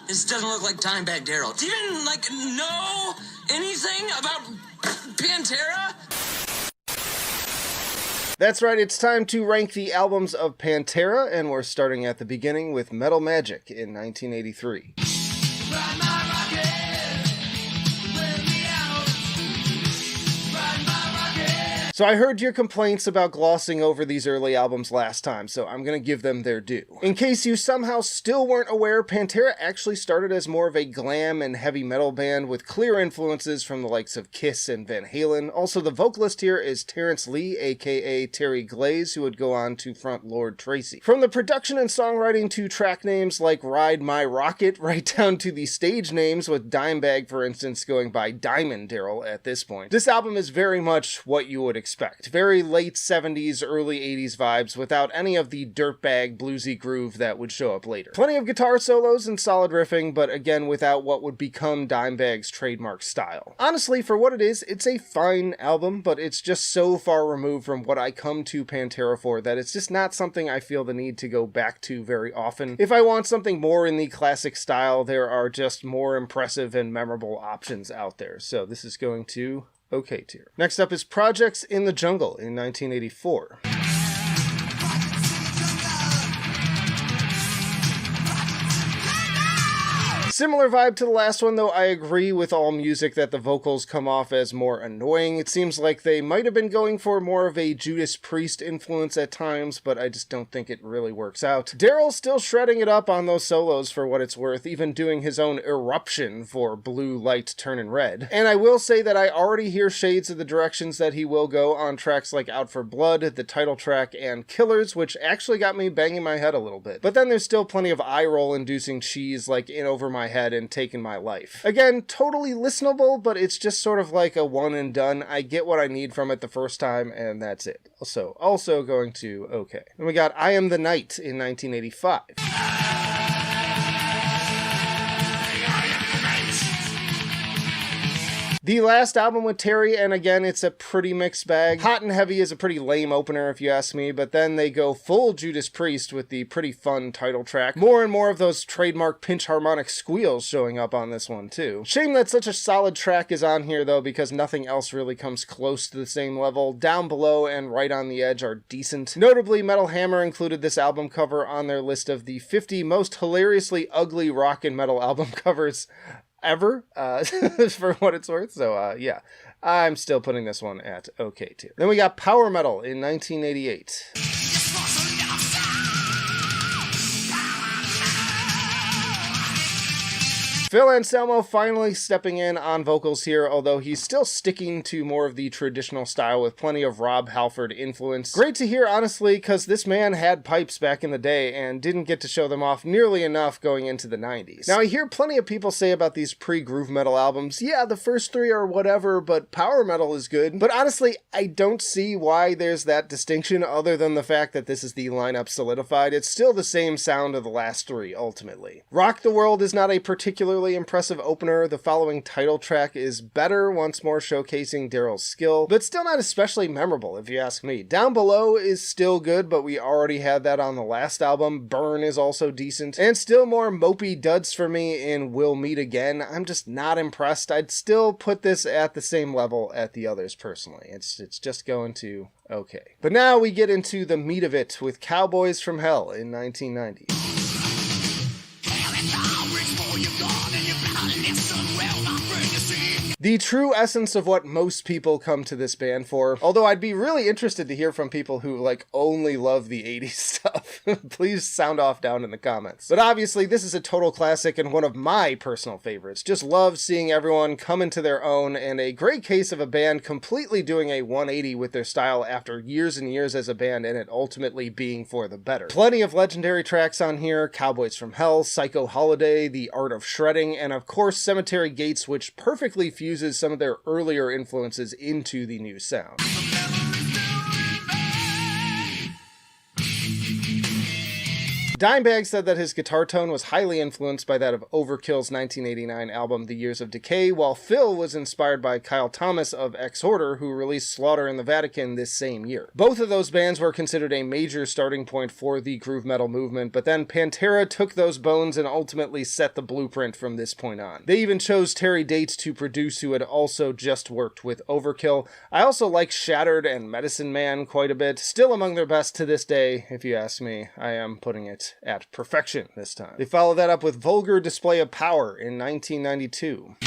This doesn't look like Dimebag Darrell. Do you even, like, know anything about Pantera? That's right, it's time to rank the albums of Pantera, and we're starting at the beginning with Metal Magic in 1983. So I heard your complaints about glossing over these early albums last time, so I'm gonna give them their due. In case you somehow still weren't aware, Pantera actually started as more of a glam and heavy metal band with clear influences from the likes of Kiss and Van Halen. Also, the vocalist here is Terrence Lee, aka Terry Glaze, who would go on to front Lord Tracy. From the production and songwriting to track names like Ride My Rocket, right down to the stage names, with Dimebag, for instance, going by Diamond Darrell at this point. This album is very much what you would expect. Very late 70s, early 80s vibes without any of the dirtbag bluesy groove that would show up later. Plenty of guitar solos and solid riffing, but again without what would become Dimebag's trademark style. Honestly, for what it is, it's a fine album, but it's just so far removed from what I come to Pantera for that it's just not something I feel the need to go back to very often. If I want something more in the classic style, there are just more impressive and memorable options out there. So this is going to okay tier. Next up is Projects in the Jungle in 1984. Similar vibe to the last one, though I agree with all music that the vocals come off as more annoying. It seems like they might have been going for more of a Judas Priest influence at times, but I just don't think it really works out. Darrell's still shredding it up on those solos for what it's worth, even doing his own eruption for Blue Light Turnin' Red. And I will say that I already hear shades of the directions that he will go on tracks like Out for Blood, the title track, and Killers, which actually got me banging my head a little bit. But then there's still plenty of eye-roll inducing cheese like In Over My Head and Taking My Life. Again, totally listenable, but it's just sort of like a one and done. I get what I need from it the first time, and that's it. Also going to okay. Then we got I Am the Night in 1985. The last album with Terry, and again, it's a pretty mixed bag. Hot and Heavy is a pretty lame opener, if you ask me, but then they go full Judas Priest with the pretty fun title track. More and more of those trademark pinch harmonic squeals showing up on this one, too. Shame that such a solid track is on here, though, because nothing else really comes close to the same level. Down Below and Right on the Edge are decent. Notably, Metal Hammer included this album cover on their list of the 50 most hilariously ugly rock and metal album covers ever, for what it's worth. So, yeah, I'm still putting this one at okay tier. Then we got Power Metal in 1988. Phil Anselmo finally stepping in on vocals here, although he's still sticking to more of the traditional style with plenty of Rob Halford influence. Great to hear, honestly, because this man had pipes back in the day and didn't get to show them off nearly enough going into the 90s. Now, I hear plenty of people say about these pre-groove metal albums, yeah, the first three are whatever, but power metal is good. But honestly, I don't see why there's that distinction other than the fact that this is the lineup solidified. It's still the same sound of the last three, ultimately. Rock the World is not a particularly impressive opener. The following title track is better, once more showcasing Darrell's skill, but still not especially memorable if you ask me. Down Below is still good, but we already had that on the last album. Burn is also decent, and still more mopey duds for me in We'll Meet Again. I'm just not impressed. I'd still put this at the same level at the others personally. It's just going to okay. But now we get into the meat of it with Cowboys from Hell in 1990. The true essence of what most people come to this band for, although I'd be really interested to hear from people who, like, only love the 80s stuff. Please sound off down in the comments. But obviously, this is a total classic and one of my personal favorites. Just love seeing everyone come into their own, and a great case of a band completely doing a 180 with their style after years and years as a band, and it ultimately being for the better. Plenty of legendary tracks on here: Cowboys from Hell, Psycho Holiday, The Art of Shredding, and of course Cemetery Gates, which perfectly fuses some of their earlier influences into the new sound. Dimebag said that his guitar tone was highly influenced by that of Overkill's 1989 album The Years of Decay, while Phil was inspired by Kyle Thomas of Exhorder, who released Slaughter in the Vatican this same year. Both of those bands were considered a major starting point for the groove metal movement, but then Pantera took those bones and ultimately set the blueprint from this point on. They even chose Terry Dates to produce, who had also just worked with Overkill. I also like Shattered and Medicine Man quite a bit. Still among their best to this day, if you ask me. I am putting it at perfection this time. They follow that up with Vulgar Display of Power in 1992.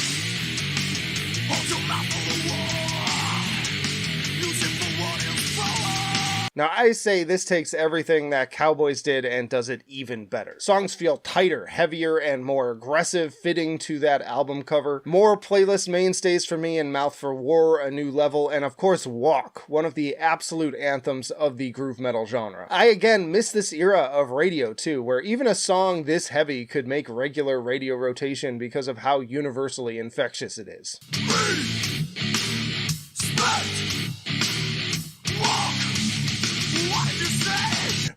Now, I say this takes everything that Cowboys did and does it even better. Songs feel tighter, heavier, and more aggressive, fitting to that album cover. More playlist mainstays for me in Mouth for War, A New Level, and of course Walk, one of the absolute anthems of the groove metal genre. I again miss this era of radio too, where even a song this heavy could make regular radio rotation because of how universally infectious it is.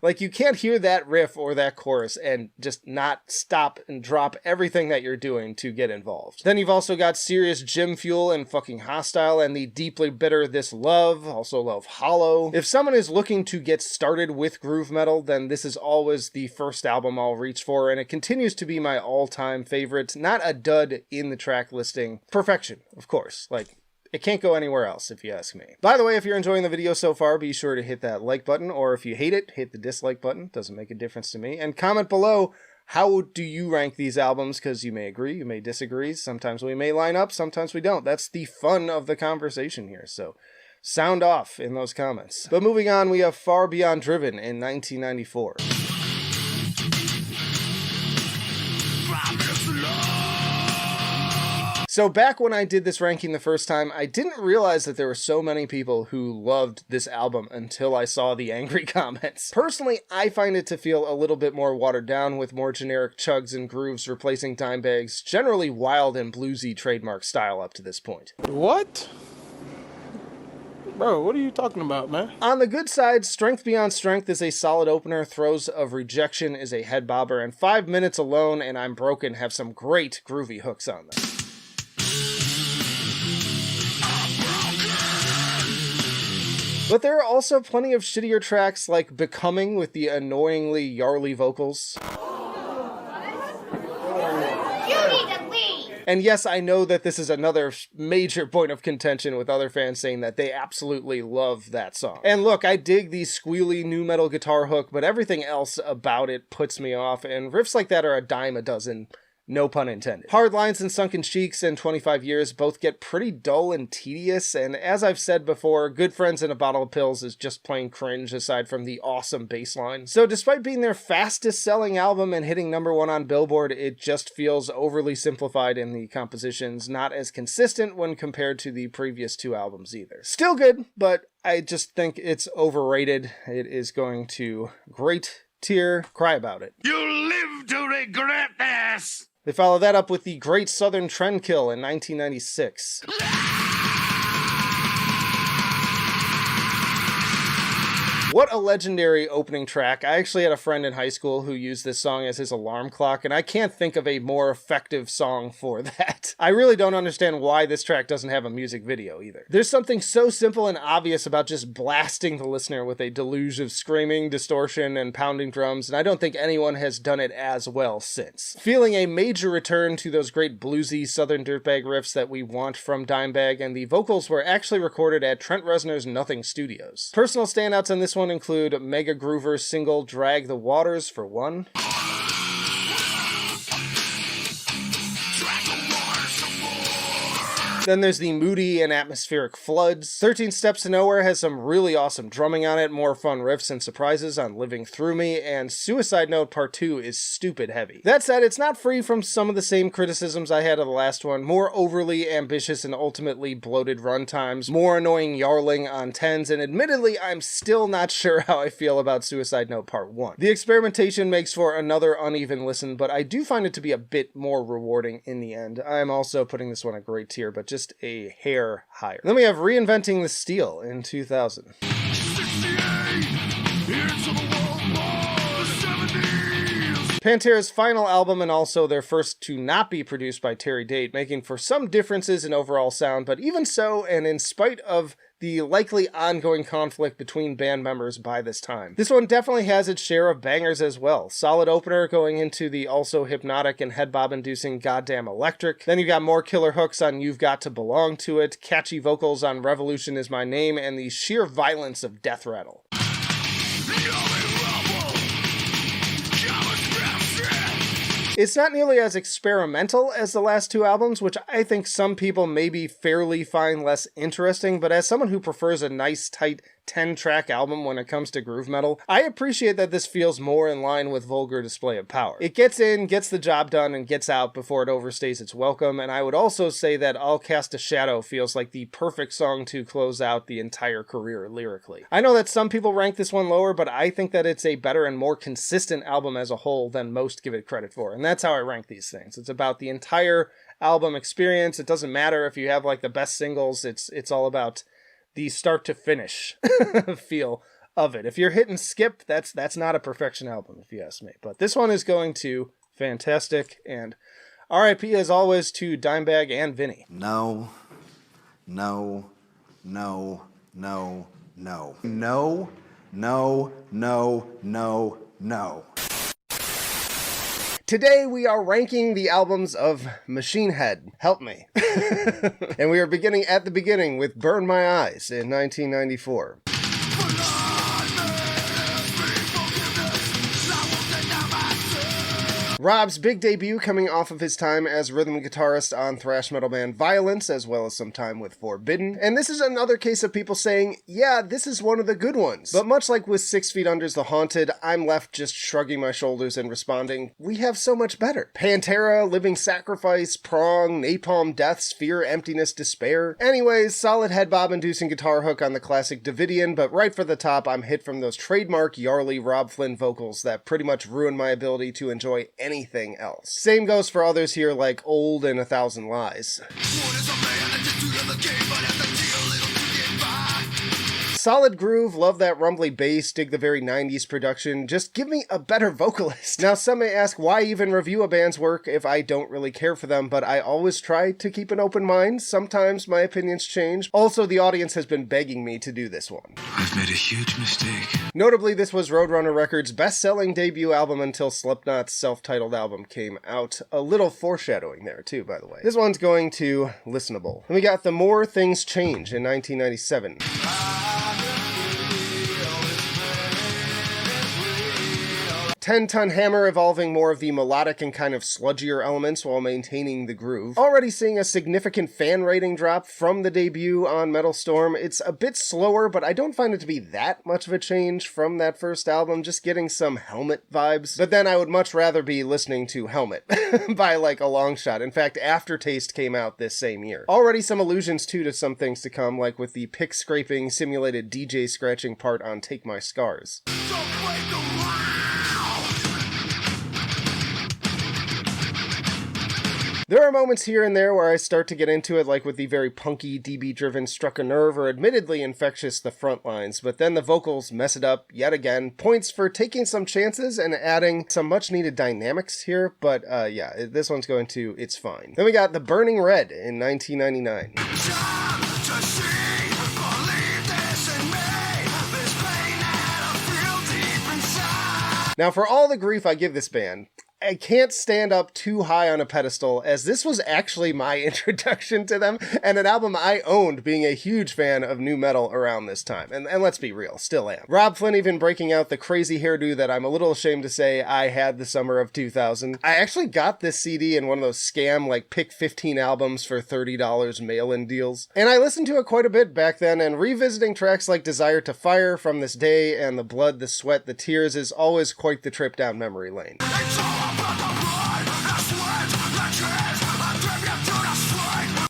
Like, you can't hear that riff or that chorus and just not stop and drop everything that you're doing to get involved. Then you've also got Serious Gym Fuel and Fucking Hostile, and the deeply bitter This Love, also Love Hollow. If someone is looking to get started with groove metal, then this is always the first album I'll reach for, and it continues to be my all-time favorite. Not a dud in the track listing. Perfection, of course. Like, it can't go anywhere else, if you ask me. By the way, if you're enjoying the video so far, be sure to hit that like button, or if you hate it, hit the dislike button. Doesn't make a difference to me. And comment below, how do you rank these albums? Because you may agree, you may disagree. Sometimes we may line up, sometimes we don't. That's the fun of the conversation here, so sound off in those comments. But moving on, we have Far Beyond Driven in 1994. So back when I did this ranking the first time, I didn't realize that there were so many people who loved this album until I saw the angry comments. Personally, I find it to feel a little bit more watered down, with more generic chugs and grooves replacing Dimebag's generally wild and bluesy trademark style up to this point. What? Bro, what are you talking about, man? On the good side, Strength Beyond Strength is a solid opener, Throes of Rejection is a head bobber, and 5 Minutes Alone and I'm Broken have some great groovy hooks on them. But there are also plenty of shittier tracks like Becoming with the annoyingly yarly vocals. And yes, I know that this is another major point of contention with other fans saying that they absolutely love that song. And look, I dig the squealy nu metal guitar hook, but everything else about it puts me off, and riffs like that are a dime a dozen. No pun intended. Hard Lines and Sunken Cheeks and 25 Years both get pretty dull and tedious, and as I've said before, Good Friends and a Bottle of Pills is just plain cringe aside from the awesome bass line. So despite being their fastest selling album and hitting #1 on Billboard, it just feels overly simplified in the compositions, not as consistent when compared to the previous two albums either. Still good, but I just think it's overrated. It is going to great tier, cry about it. You'll live to regret this! They follow that up with the Great Southern Trendkill in 1996. What a legendary opening track. I actually had a friend in high school who used this song as his alarm clock, and I can't think of a more effective song for that. I really don't understand why this track doesn't have a music video either. There's something so simple and obvious about just blasting the listener with a deluge of screaming, distortion, and pounding drums, and I don't think anyone has done it as well since. Feeling a major return to those great bluesy southern dirtbag riffs that we want from Dimebag, and the vocals were actually recorded at Trent Reznor's Nothing Studios. Personal standouts on this one include Mega Groover's single Drag the Waters for one. Then there's the moody and atmospheric Floods. 13 Steps to Nowhere has some really awesome drumming on it, more fun riffs and surprises on Living Through Me, and Suicide Note Part 2 is stupid heavy. That said, it's not free from some of the same criticisms I had of the last one, more overly ambitious and ultimately bloated runtimes, more annoying yarling on 10s, and admittedly, I'm still not sure how I feel about Suicide Note Part 1. The experimentation makes for another uneven listen, but I do find it to be a bit more rewarding in the end. I'm also putting this one a great tier, but just a hair higher. Then we have Reinventing the Steel in 2000. 68, into the world war, 70. Pantera's final album and also their first to not be produced by Terry Date, making for some differences in overall sound, but even so, and in spite of the likely ongoing conflict between band members by this time, this one definitely has its share of bangers as well. Solid opener going into the also hypnotic and head bob inducing Goddamn Electric. Then you got more killer hooks on You've Got to Belong to It, catchy vocals on Revolution Is My Name, and the sheer violence of Death Rattle. It's not nearly as experimental as the last two albums, which I think some people maybe fairly find less interesting, but as someone who prefers a nice, tight, 10-track album when it comes to groove metal, I appreciate that this feels more in line with Vulgar Display of Power. It gets in, gets the job done, and gets out before it overstays its welcome, and I would also say that I'll Cast a Shadow feels like the perfect song to close out the entire career lyrically. I know that some people rank this one lower, but I think that it's a better and more consistent album as a whole than most give it credit for, and that's how I rank these things. It's about the entire album experience. It doesn't matter if you have like the best singles, it's all about the start to finish feel of it. If you're hitting skip, that's not a perfection album, if you ask me. But this one is going to fantastic, and RIP as always to Dimebag and Vinny. No, no, no, no, no. No, no, no, no, no. Today we are ranking the albums of Machine Head. Help me. And we are beginning at the beginning with Burn My Eyes in 1994. Rob's big debut coming off of his time as rhythm guitarist on thrash metal band Violence, as well as some time with Forbidden. And this is another case of people saying, yeah, this is one of the good ones. But much like with 6 Feet Under's The Haunted, I'm left just shrugging my shoulders and responding, we have so much better. Pantera, Living Sacrifice, Prong, Napalm Deaths, Fear, Emptiness, Despair. Anyways, solid head bob inducing guitar hook on the classic Davidian, but right for the top, I'm hit from those trademark Yarly Rob Flynn vocals that pretty much ruin my ability to enjoy anything else. Same goes for others here like Old and 1,000 Lies. Solid groove, love that rumbly bass, dig the very 90s production, just give me a better vocalist. Now some may ask why even review a band's work if I don't really care for them, but I always try to keep an open mind. Sometimes my opinions change. Also, the audience has been begging me to do this one. I've made a huge mistake. Notably, this was Roadrunner Records' best-selling debut album until Slipknot's self-titled album came out. A little foreshadowing there too, by the way. This one's going to Listenable. And we got The More Things Change in 1997. 10-ton hammer evolving more of the melodic and kind of sludgier elements while maintaining the groove. Already seeing a significant fan rating drop from the debut on Metal Storm. It's a bit slower, but I don't find it to be that much of a change from that first album, just getting some Helmet vibes. But then I would much rather be listening to Helmet by like a long shot. In fact, Aftertaste came out this same year. Already some allusions too to some things to come, like with the pick scraping simulated DJ scratching part on Take My Scars. There are moments here and there where I start to get into it, like with the very punky, DB-driven Struck a Nerve, or admittedly infectious The Front Lines, but then the vocals mess it up yet again. Points for taking some chances and adding some much-needed dynamics here, but yeah, this one's going to It's Fine. Then we got The Burning Red in 1999. Now, for all the grief I give this band, I can't stand up too high on a pedestal, as this was actually my introduction to them, and an album I owned, being a huge fan of nu metal around this time. And let's be real, still am. Rob Flynn even breaking out the crazy hairdo that I'm a little ashamed to say I had the summer of 2000. I actually got this CD in one of those scam, like, pick 15 albums for $30 mail-in deals. And I listened to it quite a bit back then, and revisiting tracks like Desire to Fire, From This Day, and The Blood, The Sweat, The Tears is always quite the trip down memory lane.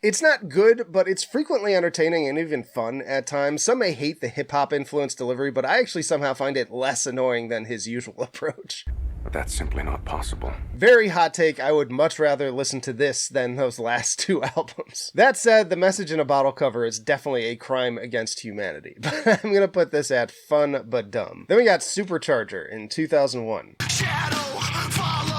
It's not good, but it's frequently entertaining and even fun at times. Some may hate the hip-hop influenced delivery, but I actually somehow find it less annoying than his usual approach. But that's simply not possible. Very hot take, I would much rather listen to this than those last two albums. That said, The Message in a Bottle cover is definitely a crime against humanity, but I'm gonna put this at fun but dumb. Then we got Supercharger in 2001. Shadow, follow.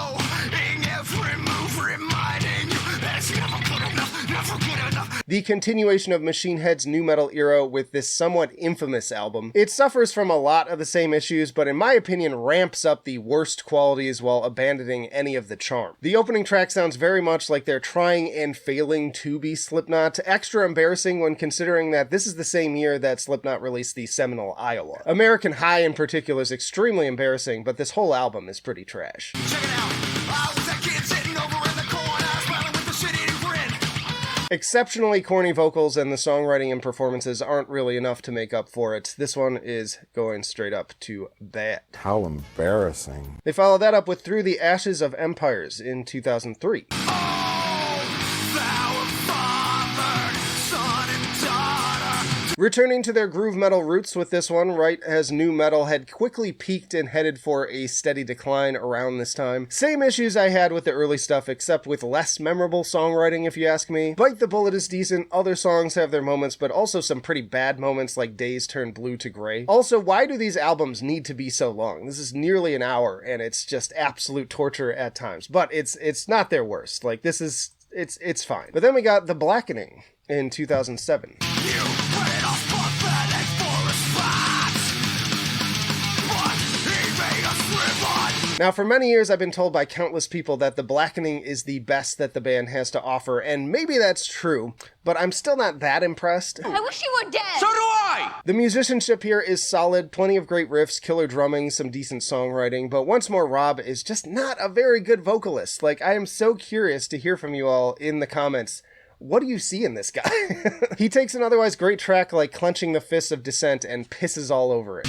the continuation of Machine Head's nu metal era with this somewhat infamous album. It suffers from a lot of the same issues, but in my opinion ramps up the worst qualities while abandoning any of the charm. The opening track sounds very much like they're trying and failing to be Slipknot, extra embarrassing when considering that this is the same year that Slipknot released the seminal Iowa. American High in particular is extremely embarrassing, but this whole album is pretty trash. Check it out. I was that kid sitting over in the corner, smiling with a shit-eating grin. Exceptionally corny vocals, and the songwriting and performances aren't really enough to make up for it. This one is going straight up to bad. How embarrassing. They follow that up with Through the Ashes of Empires in 2003. Returning to their groove metal roots with this one, right as nu metal had quickly peaked and headed for a steady decline around this time. Same issues I had with the early stuff, except with less memorable songwriting if you ask me. Bite the Bullet is decent, other songs have their moments, but also some pretty bad moments like Days Turn Blue to Gray. Also, why do these albums need to be so long? This is nearly an hour, and it's just absolute torture at times. But it's not their worst. Like, this is, it's fine. But then we got The Blackening in 2007. Now, for many years, I've been told by countless people that The Blackening is the best that the band has to offer, and maybe that's true, but I'm still not that impressed. I wish you were dead! So do I! The musicianship here is solid, plenty of great riffs, killer drumming, some decent songwriting, but once more, Rob is just not a very good vocalist. Like, I am so curious to hear from you all in the comments. What do you see in this guy? He takes an otherwise great track like Clenching the Fists of Dissent and pisses all over it.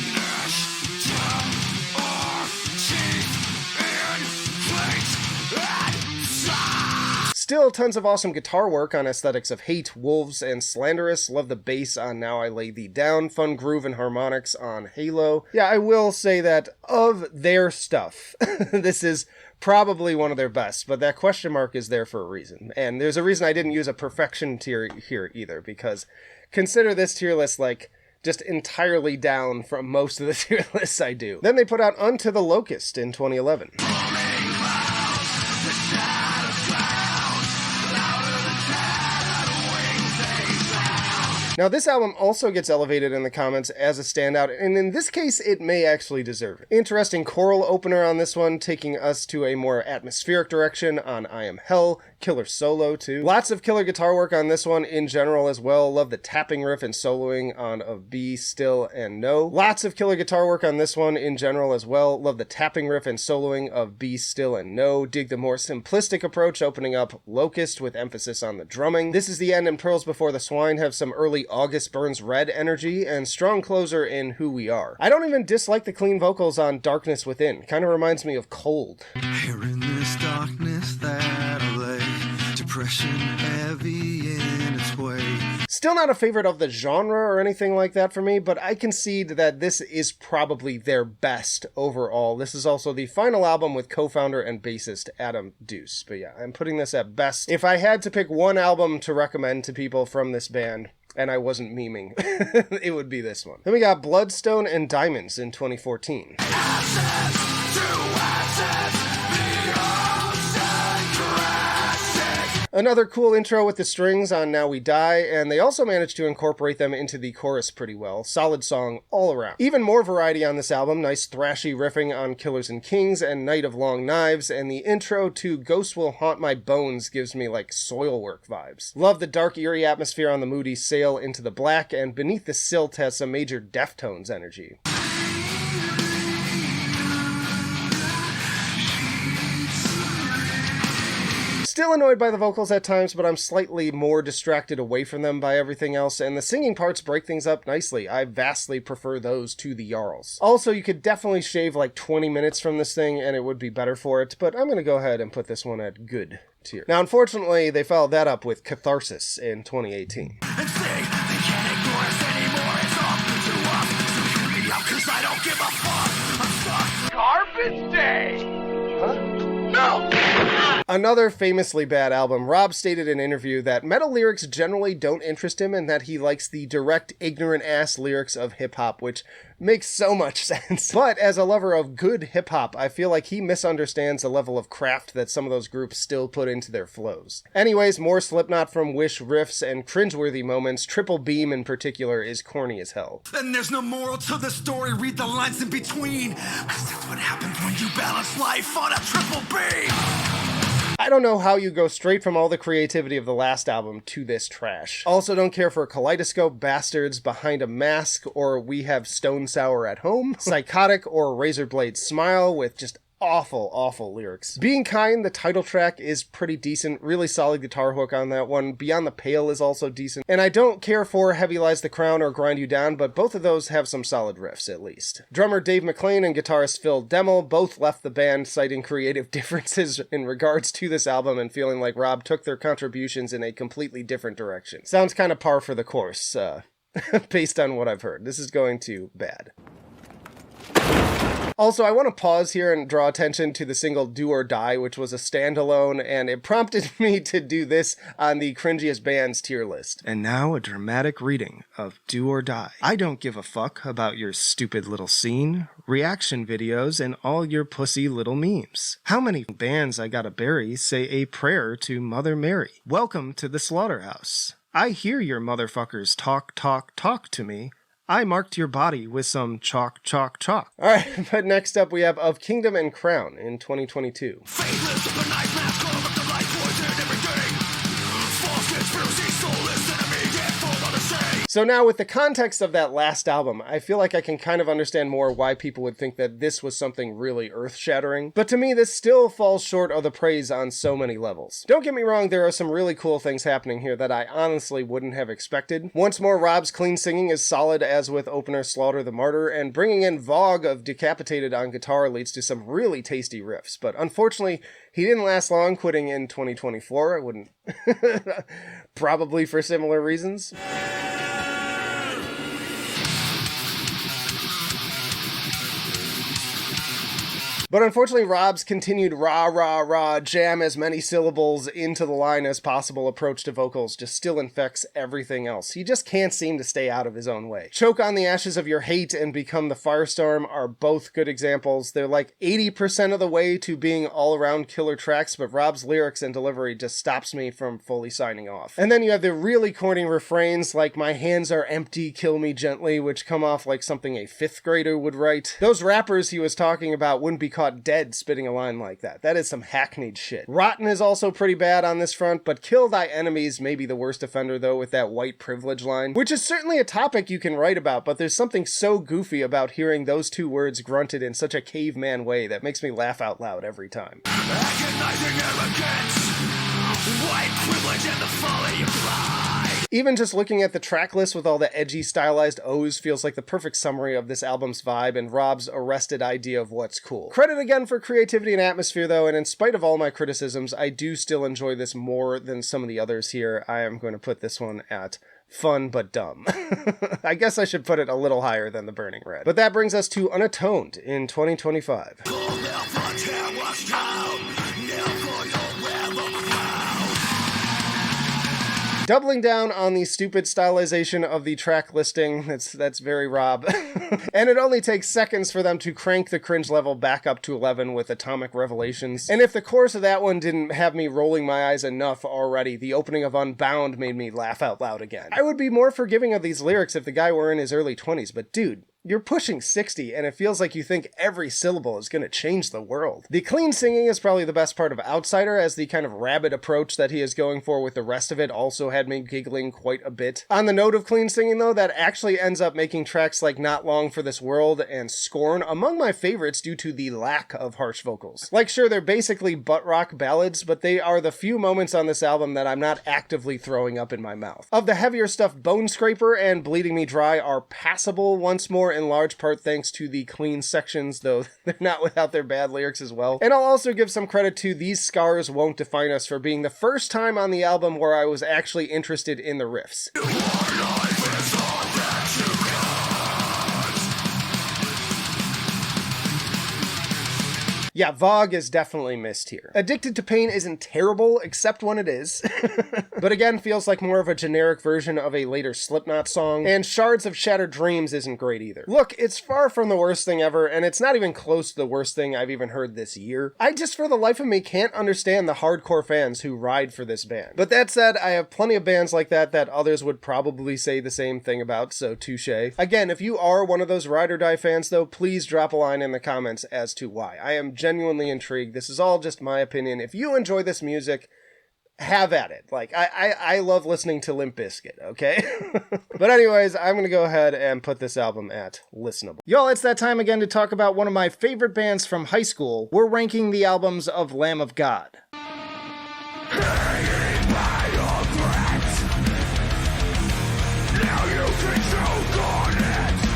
Still tons of awesome guitar work on Aesthetics of Hate, Wolves, and Slanderous. Love the bass on Now I Lay Thee Down. Fun groove and harmonics on Halo. Yeah, I will say that of their stuff, this is probably one of their best, but that question mark is there for a reason. And there's a reason I didn't use a perfection tier here either, because consider this tier list like just entirely down from most of the tier lists I do. Then they put out Unto the Locust in 2011. Now, this album also gets elevated in the comments as a standout, and in this case, it may actually deserve it. Interesting choral opener on this one, taking us to a more atmospheric direction on I Am Hell, killer solo too. Lots of killer guitar work on this one in general as well. Love the tapping riff and soloing on Of Be Still and No. Lots of killer guitar work on this one in general as well. Love the tapping riff and soloing of Be Still and No. Dig the more simplistic approach, opening up Locust with emphasis on the drumming. This Is the End and Pearls Before the Swine have some early August Burns Red energy, and strong closer in Who We Are. I don't even dislike the clean vocals on Darkness Within. Kind of reminds me of Cold. Here in this darkness that I lay, depression heavy in its way. Still not a favorite of the genre or anything like that for me, but I concede that this is probably their best overall. This is also the final album with co-founder and bassist Adam Duce. But yeah, I'm putting this at best. If I had to pick one album to recommend to people from this band, and I wasn't memeing, it would be this one. Then we got Bloodstone and Diamonds in 2014. Another cool intro with the strings on Now We Die, and they also managed to incorporate them into the chorus pretty well. Solid song all around. Even more variety on this album, nice thrashy riffing on Killers and Kings and Night of Long Knives, and the intro to Ghosts Will Haunt My Bones gives me like Soilwork vibes. Love the dark eerie atmosphere on the moody Sail into the Black, and Beneath the Silt has some major Deftones energy. Still annoyed by the vocals at times, but I'm slightly more distracted away from them by everything else, and the singing parts break things up nicely. I vastly prefer those to the Jarls. Also, you could definitely shave like 20 minutes from this thing, and it would be better for it, but I'm going to go ahead and put this one at good tier. Now, unfortunately, they followed that up with Catharsis in 2018. And say they can't ignore us anymore. It's all good to us. So hear me out, 'cause I don't give a fuck. I'm stuck. Garbage Day! Huh? No! Another famously bad album, Rob stated in an interview that metal lyrics generally don't interest him and that he likes the direct, ignorant-ass lyrics of hip-hop, which makes so much sense. But as a lover of good hip-hop, I feel like he misunderstands the level of craft that some of those groups still put into their flows. Anyways, more Slipknot from Wish riffs and cringeworthy moments. Triple Beam in particular is corny as hell. And there's no moral to the story, read the lines in between, 'cause that's what happens when you balance life on a triple beam. I don't know how you go straight from all the creativity of the last album to this trash. Also don't care for Kaleidoscope, Bastards, Behind a Mask, or We Have Stone Sour at Home, Psychotic, or Razorblade Smile with just awful, awful lyrics. Being Kind, the title track, is pretty decent. Really solid guitar hook on that one. Beyond the Pale is also decent. And I don't care for Heavy Lies the Crown or Grind You Down, but both of those have some solid riffs, at least. Drummer Dave McClain and guitarist Phil Demmel both left the band, citing creative differences in regards to this album and feeling like Rob took their contributions in a completely different direction. Sounds kind of par for the course, based on what I've heard. This is going to bad. Also, I want to pause here and draw attention to the single Do or Die, which was a standalone, and it prompted me to do this on the cringiest bands tier list. And now a dramatic reading of Do or Die. I don't give a fuck about your stupid little scene, reaction videos, and all your pussy little memes. How many bands I gotta bury say a prayer to Mother Mary? Welcome to the slaughterhouse. I hear your motherfuckers talk to me. I marked your body with some chalk. Alright, but next up we have Of Kingdom and Crown in 2022. So now, with the context of that last album, I feel like I can kind of understand more why people would think that this was something really earth-shattering. But to me, this still falls short of the praise on so many levels. Don't get me wrong, there are some really cool things happening here that I honestly wouldn't have expected. Once more, Rob's clean singing is solid, as with opener Slaughter the Martyr, and bringing in Vogue of Decapitated on guitar leads to some really tasty riffs. But unfortunately, he didn't last long, quitting in 2024. I wouldn't... Probably for similar reasons. But unfortunately, Rob's continued rah, jam as many syllables into the line as possible approach to vocals just still infects everything else. He just can't seem to stay out of his own way. Choke on the Ashes of Your Hate and Become the Firestorm are both good examples. They're like 80% of the way to being all-around killer tracks, but Rob's lyrics and delivery just stops me from fully signing off. And then you have the really corny refrains like My Hands Are Empty, Kill Me Gently, which come off like something a 5th grader would write. Those rappers he was talking about wouldn't be caught dead spitting a line like that. That is some hackneyed shit. Rotten is also pretty bad on this front, but Kill Thy Enemies may be the worst offender though with that white privilege line, which is certainly a topic you can write about, but there's something so goofy about hearing those two words grunted in such a caveman way that makes me laugh out loud every time. Agonizing arrogance, white privilege and the folly of pride. Even just looking at the track list with all the edgy stylized O's feels like the perfect summary of this album's vibe and Rob's arrested idea of what's cool. Credit again for creativity and atmosphere though, and in spite of all my criticisms, I do still enjoy this more than some of the others here. I am going to put this one at fun but dumb. I guess I should put it a little higher than the Burning Red. But that brings us to Unatoned in 2025. Doubling down on the stupid stylization of the track listing, that's very Rob. And it only takes seconds for them to crank the cringe level back up to 11 with Atomic Revelations. And if the chorus of that one didn't have me rolling my eyes enough already, the opening of Unbound made me laugh out loud again. I would be more forgiving of these lyrics if the guy were in his early 20s, but dude, you're pushing 60, and it feels like you think every syllable is going to change the world. The clean singing is probably the best part of Outsider, as the kind of rabid approach that he is going for with the rest of it also had me giggling quite a bit. On the note of clean singing, though, that actually ends up making tracks like Not Long for This World and Scorn among my favorites due to the lack of harsh vocals. Like, sure, they're basically butt rock ballads, but they are the few moments on this album that I'm not actively throwing up in my mouth. Of the heavier stuff, Bone Scraper and Bleeding Me Dry are passable once more, in large part thanks to the clean sections, though they're not without their bad lyrics as well. And I'll also give some credit to These Scars Won't Define Us for being the first time on the album where I was actually interested in the riffs. Yeah, Vogue is definitely missed here. Addicted to Pain isn't terrible, except when it is. But again, feels like more of a generic version of a later Slipknot song, and Shards of Shattered Dreams isn't great either. Look, it's far from the worst thing ever, and it's not even close to the worst thing I've even heard this year. I just, for the life of me, can't understand the hardcore fans who ride for this band. But that said, I have plenty of bands like that others would probably say the same thing about, so touche. Again, if you are one of those ride or die fans though, please drop a line in the comments as to why. I am genuinely intrigued. This is all just my opinion. If you enjoy this music, have at it. Like, I love listening to Limp Bizkit, okay? But anyways, I'm gonna go ahead and put this album at listenable. Y'all, it's that time again to talk about one of my favorite bands from high school. We're ranking the albums of Lamb of God.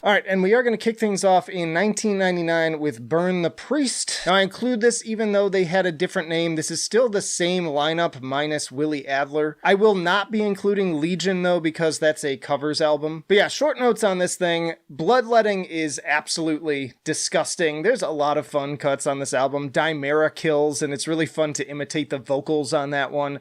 Alright, and we are going to kick things off in 1999 with Burn the Priest. Now, I include this even though they had a different name. This is still the same lineup minus Willie Adler. I will not be including Legion though, because that's a covers album. But yeah, short notes on this thing. Bloodletting is absolutely disgusting. There's a lot of fun cuts on this album. Dimera kills, and it's really fun to imitate the vocals on that one.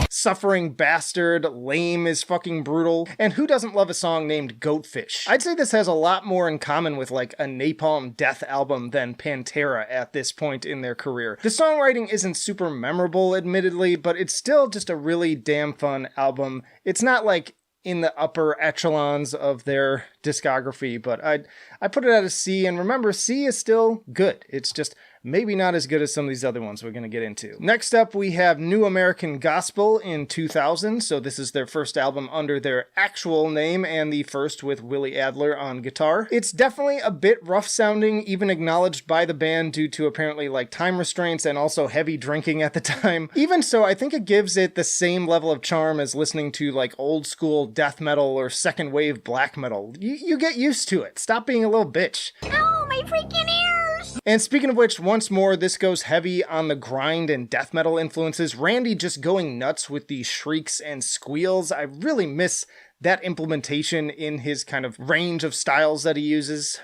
Suffering Bastard, Lame is fucking brutal, and who doesn't love a song named Goatfish? I'd say this has a lot more in common with like a Napalm Death album than Pantera at this point in their career. The songwriting isn't super memorable, admittedly, but it's still just a really damn fun album. It's not like in the upper echelons of their discography, but I put it at a C, and remember, C is still good. It's just maybe not as good as some of these other ones we're going to get into. Next up, we have New American Gospel in 2000, so this is their first album under their actual name, and the first with Willie Adler on guitar. It's definitely a bit rough sounding, even acknowledged by the band due to apparently like time restraints and also heavy drinking at the time. Even so, I think it gives it the same level of charm as listening to like old school death metal or second wave black metal. You get used to it. Stop being a little bitch. Oh, my freaking ears! And speaking of which, once more, this goes heavy on the grind and death metal influences. Randy just going nuts with the shrieks and squeals. I really miss that implementation in his kind of range of styles that he uses.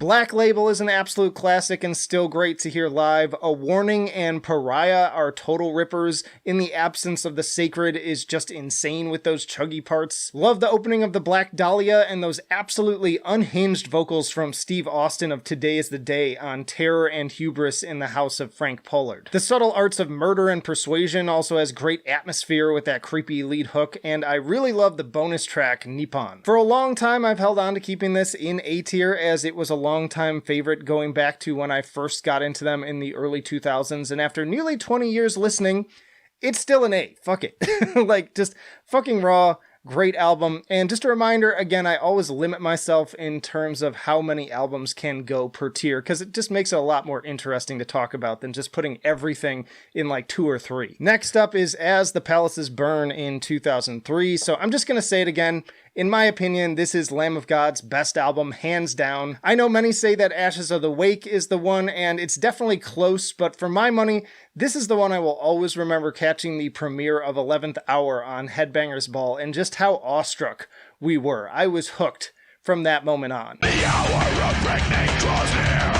Black Label is an absolute classic and still great to hear live. A Warning and Pariah are total rippers. In the Absence of the Sacred is just insane with those chuggy parts. Love the opening of the Black Dahlia and those absolutely unhinged vocals from Steve Austin of Today is the Day on Terror and Hubris in the House of Frank Pollard. The Subtle Arts of Murder and Persuasion also has great atmosphere with that creepy lead hook, and I really love the bonus track Nippon. For a long time, I've held on to keeping this in A tier as it was a long-time favorite going back to when I first got into them in the early 2000s, and after nearly 20 years listening, it's still an A. Fuck it. Like, just fucking raw. Great album. And just a reminder, again, I always limit myself in terms of how many albums can go per tier, because it just makes it a lot more interesting to talk about than just putting everything in like 2 or 3. Next up is As the Palaces Burn in 2003. So I'm just going to say it again. In my opinion, this is Lamb of God's best album, hands down. I know many say that Ashes of the Wake is the one, and it's definitely close, but for my money, this is the one I will always remember catching the premiere of 11th Hour on Headbangers Ball, and just how awestruck we were. I was hooked from that moment on. The hour of reckoning draws near.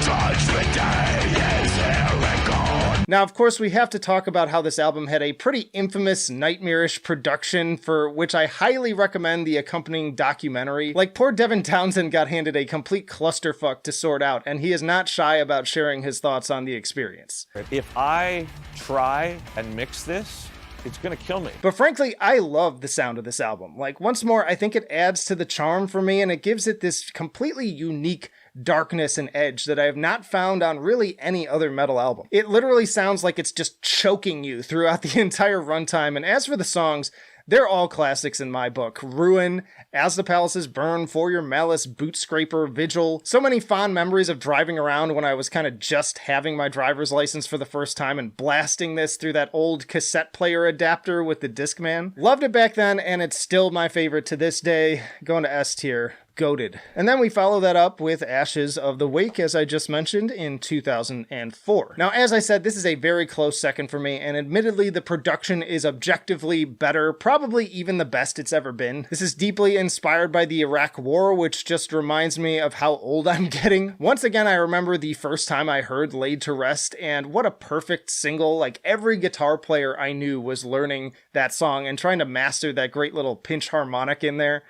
Judgment Day is here and gone. Now, of course, we have to talk about how this album had a pretty infamous, nightmarish production, for which I highly recommend the accompanying documentary. Like, poor Devin Townsend got handed a complete clusterfuck to sort out, and he is not shy about sharing his thoughts on the experience. If I try and mix this, it's gonna kill me. But frankly, I love the sound of this album. Like, once more, I think it adds to the charm for me, and it gives it this completely unique darkness and edge that I have not found on really any other metal album. It literally sounds like it's just choking you throughout the entire runtime, and as for the songs, they're all classics in my book. Ruin, As the Palaces Burn, For Your Malice, Boot Scraper, Vigil. So many fond memories of driving around when I was kind of just having my driver's license for the first time and blasting this through that old cassette player adapter with the Discman. Loved it back then, and it's still my favorite to this day. Going to S tier. Goated. And then we follow that up with Ashes of the Wake, as I just mentioned, in 2004. Now, as I said, this is a very close second for me, and admittedly, the production is objectively better, probably even the best it's ever been. This is deeply inspired by the Iraq War, which just reminds me of how old I'm getting. Once again, I remember the first time I heard Laid to Rest, and what a perfect single. Like, every guitar player I knew was learning that song and trying to master that great little pinch harmonic in there.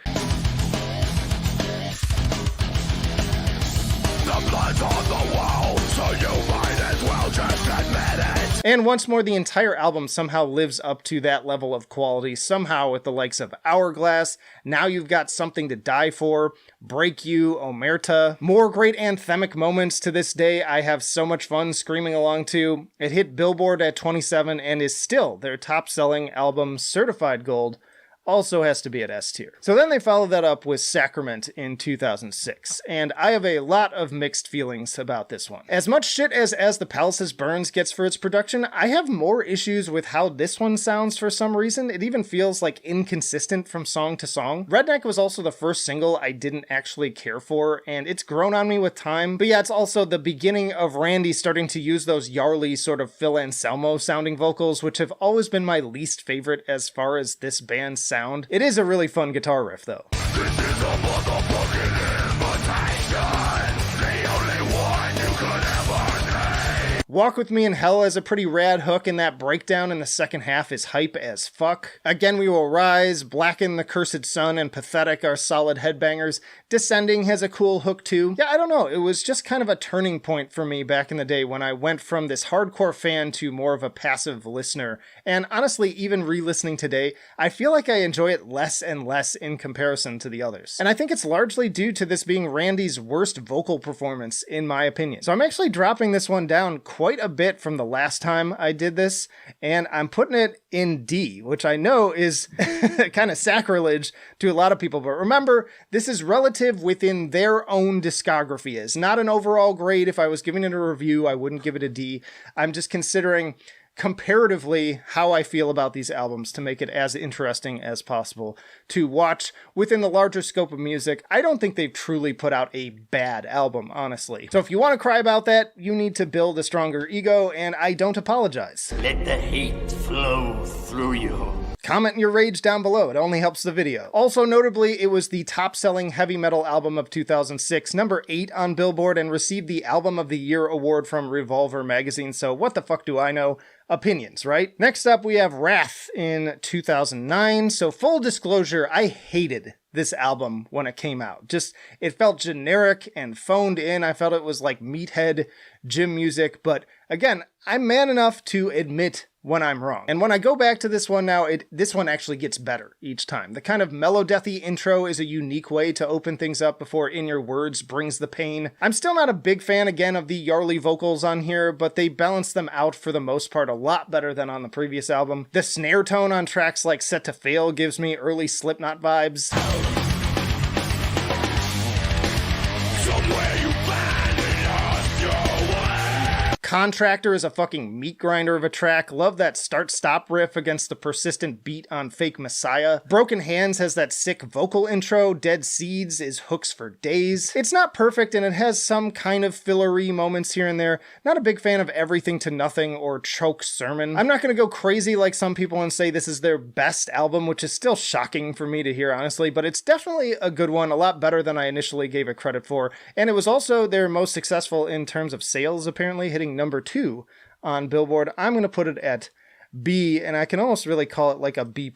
And once more, the entire album somehow lives up to that level of quality, somehow with the likes of Hourglass, Now You've Got Something to Die For, Break You, Omerta. More great anthemic moments to this day I have so much fun screaming along to. It hit Billboard at 27 and is still their top-selling album, certified gold. Also has to be at S tier. So then they followed that up with Sacrament in 2006, and I have a lot of mixed feelings about this one. As much shit as the Palaces Burns gets for its production, I have more issues with how this one sounds for some reason. It even feels like inconsistent from song to song. Redneck was also the first single I didn't actually care for, and it's grown on me with time. But yeah, it's also the beginning of Randy starting to use those Yarly sort of Phil Anselmo sounding vocals, which have always been my least favorite as far as this band's sound. It is a really fun guitar riff, though. This is a motherfucking invitation, the only one you could ever name. Walk With Me in Hell has a pretty rad hook, and that breakdown in the second half is hype as fuck. Again We Will Rise, Blacken the Cursed Sun, and Pathetic are solid headbangers. Descending has a cool hook too. Yeah, I don't know, it was just kind of a turning point for me back in the day when I went from this hardcore fan to more of a passive listener. And honestly, even re-listening today, I feel like I enjoy it less and less in comparison to the others. And I think it's largely due to this being Randy's worst vocal performance, in my opinion. So I'm actually dropping this one down quite a bit from the last time I did this, and I'm putting it in D, which I know is kind of sacrilege to a lot of people, but remember, this is relative within their own discography. Is not an overall grade. If I was giving it a review, I wouldn't give it a D. I'm just considering comparatively how I feel about these albums to make it as interesting as possible to watch within the larger scope of music. I don't think they've truly put out a bad album, honestly. So if you want to cry about that, you need to build a stronger ego, and I don't apologize. Let the hate flow through you. Comment your rage down below, it only helps the video. Also notably, it was the top-selling heavy metal album of 2006, number 8 on Billboard, and received the Album of the Year award from Revolver magazine, so what the fuck do I know? Opinions, right? Next up, we have Wrath in 2009. So full disclosure, I hated this album when it came out. Just, it felt generic and phoned in. I felt it was like Meathead gym music, but again, I'm man enough to admit when I'm wrong. And when I go back to this one now, this one actually gets better each time. The kind of melodeathy intro is a unique way to open things up before In Your Words brings the pain. I'm still not a big fan, again, of the Yarly vocals on here, but they balance them out for the most part a lot better than on the previous album. The snare tone on tracks like Set to Fail gives me early Slipknot vibes. Contractor is a fucking meat grinder of a track. Love that start-stop riff against the persistent beat on Fake Messiah. Broken Hands has that sick vocal intro. Dead Seeds is hooks for days. It's not perfect, and it has some kind of fillery moments here and there. Not a big fan of Everything to Nothing or Choke Sermon. I'm not gonna go crazy like some people and say this is their best album, which is still shocking for me to hear, honestly, but it's definitely a good one, a lot better than I initially gave it credit for. And it was also their most successful in terms of sales, apparently, hitting number 2 on Billboard. I'm going to put it at B, and I can almost really call it like a B+.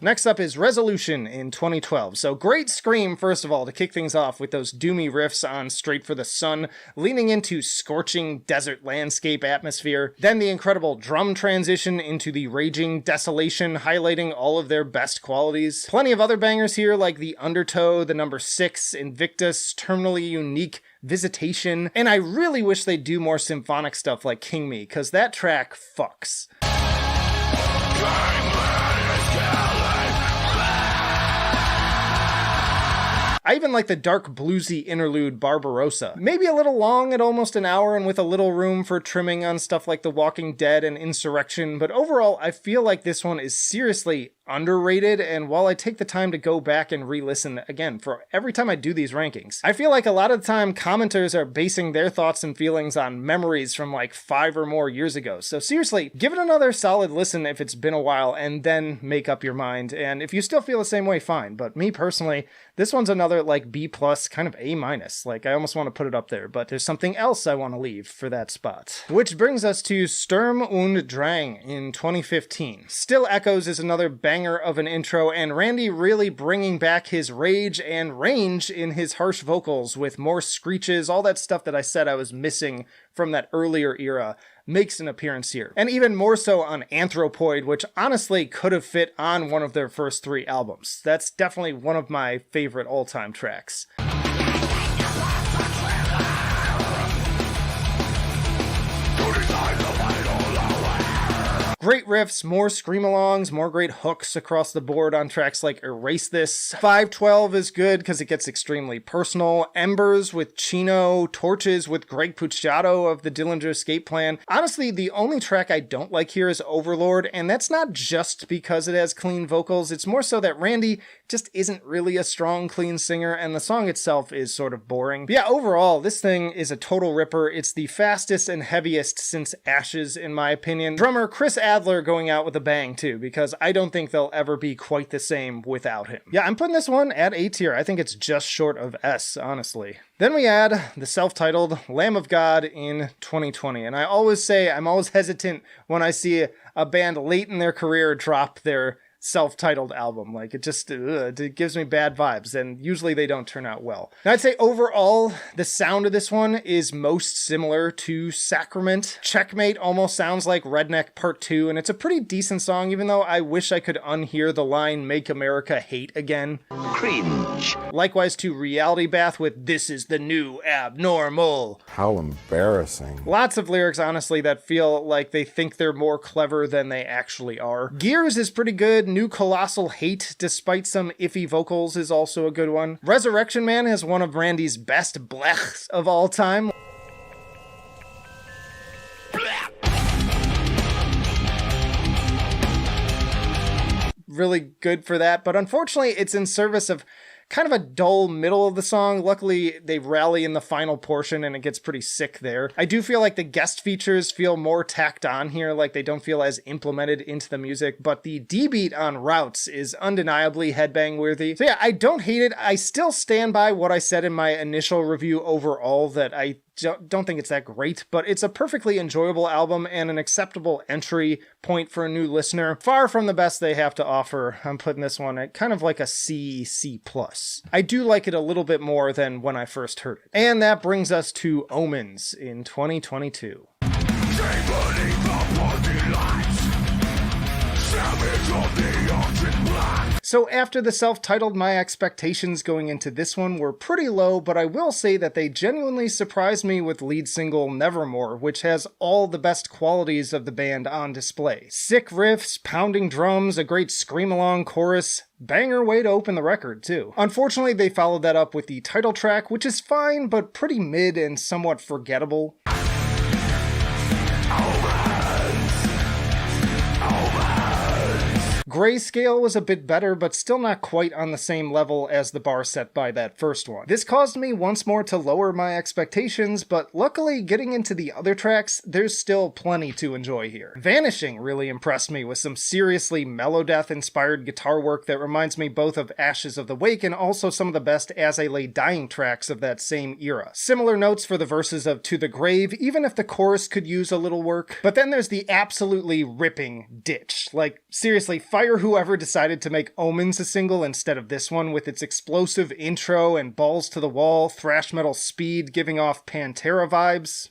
Next up is Resolution in 2012. So great scream, first of all, to kick things off with those doomy riffs on Straight for the Sun, leaning into scorching desert landscape atmosphere. Then the incredible drum transition into the raging desolation, highlighting all of their best qualities. Plenty of other bangers here, like the Undertow, the number 6, Invictus, Terminally Unique, Visitation, and I really wish they'd do more symphonic stuff like King Me, because that track fucks. I even like the dark bluesy interlude Barbarossa. Maybe a little long at almost an hour and with a little room for trimming on stuff like The Walking Dead and Insurrection, but overall I feel like this one is seriously underrated, and while I take the time to go back and re-listen again for every time I do these rankings, I feel like a lot of the time commenters are basing their thoughts and feelings on memories from like 5 or more years ago. So seriously, give it another solid listen if it's been a while and then make up your mind. And if you still feel the same way, fine. But me personally, this one's another like B+, kind of A-. Like I almost want to put it up there, but there's something else I want to leave for that spot. Which brings us to Sturm und Drang in 2015. Still Echoes is another banger of an intro, and Randy really bringing back his rage and range in his harsh vocals with more screeches, all that stuff that I said I was missing from that earlier era makes an appearance here. And even more so on Anthropoid, which honestly could have fit on one of their first 3 albums. That's definitely one of my favorite all-time tracks. Great riffs, more scream-alongs, more great hooks across the board on tracks like Erase This. 512 is good because it gets extremely personal. Embers with Chino, Torches with Greg Puciato of the Dillinger Escape Plan. Honestly, the only track I don't like here is Overlord, and that's not just because it has clean vocals, it's more so that Randy just isn't really a strong, clean singer, and the song itself is sort of boring. But yeah, overall, this thing is a total ripper. It's the fastest and heaviest since Ashes, in my opinion. Drummer Chris Adler going out with a bang too, because I don't think they'll ever be quite the same without him. Yeah, I'm putting this one at A tier. I think it's just short of S, honestly. Then we add the self-titled Lamb of God in 2020, and I always say I'm always hesitant when I see a band late in their career drop their self-titled album. Like, it just it gives me bad vibes, and usually they don't turn out well. Now, I'd say overall the sound of this one is most similar to Sacrament. Checkmate almost sounds like Redneck Part 2, and it's a pretty decent song, even though I wish I could unhear the line Make America Hate Again. Cringe. Likewise to Reality Bath with This Is the New Abnormal. How embarrassing. Lots of lyrics, honestly, that feel like they think they're more clever than they actually are. Gears is pretty good. New Colossal Hate, despite some iffy vocals, is also a good one. Resurrection Man has one of Randy's best blechs of all time. Really good for that, but unfortunately it's in service of kind of a dull middle of the song. Luckily, they rally in the final portion and it gets pretty sick there. I do feel like the guest features feel more tacked on here, like they don't feel as implemented into the music, but the D-beat on Routes is undeniably headbang worthy. So yeah, I don't hate it. I still stand by what I said in my initial review overall, that I don't think it's that great, but it's a perfectly enjoyable album and an acceptable entry point for a new listener. Far from the best they have to offer. I'm putting this one at kind of like a C+. I do like it a little bit more than when I first heard it. And that brings us to Omens in 2022. So after the self-titled, my expectations going into this one were pretty low, but I will say that they genuinely surprised me with lead single Nevermore, which has all the best qualities of the band on display. Sick riffs, pounding drums, a great scream-along chorus, banger way to open the record too. Unfortunately, they followed that up with the title track, which is fine, but pretty mid and somewhat forgettable. Grayscale was a bit better, but still not quite on the same level as the bar set by that first one. This caused me once more to lower my expectations, but luckily getting into the other tracks, there's still plenty to enjoy here. Vanishing really impressed me with some seriously Melodeath-inspired guitar work that reminds me both of Ashes of the Wake and also some of the best As I Lay Dying tracks of that same era. Similar notes for the verses of To the Grave, even if the chorus could use a little work. But then there's the absolutely ripping Ditch. Like, seriously, fire whoever decided to make Omens a single instead of this one, with its explosive intro and balls to the wall, thrash metal speed giving off Pantera vibes.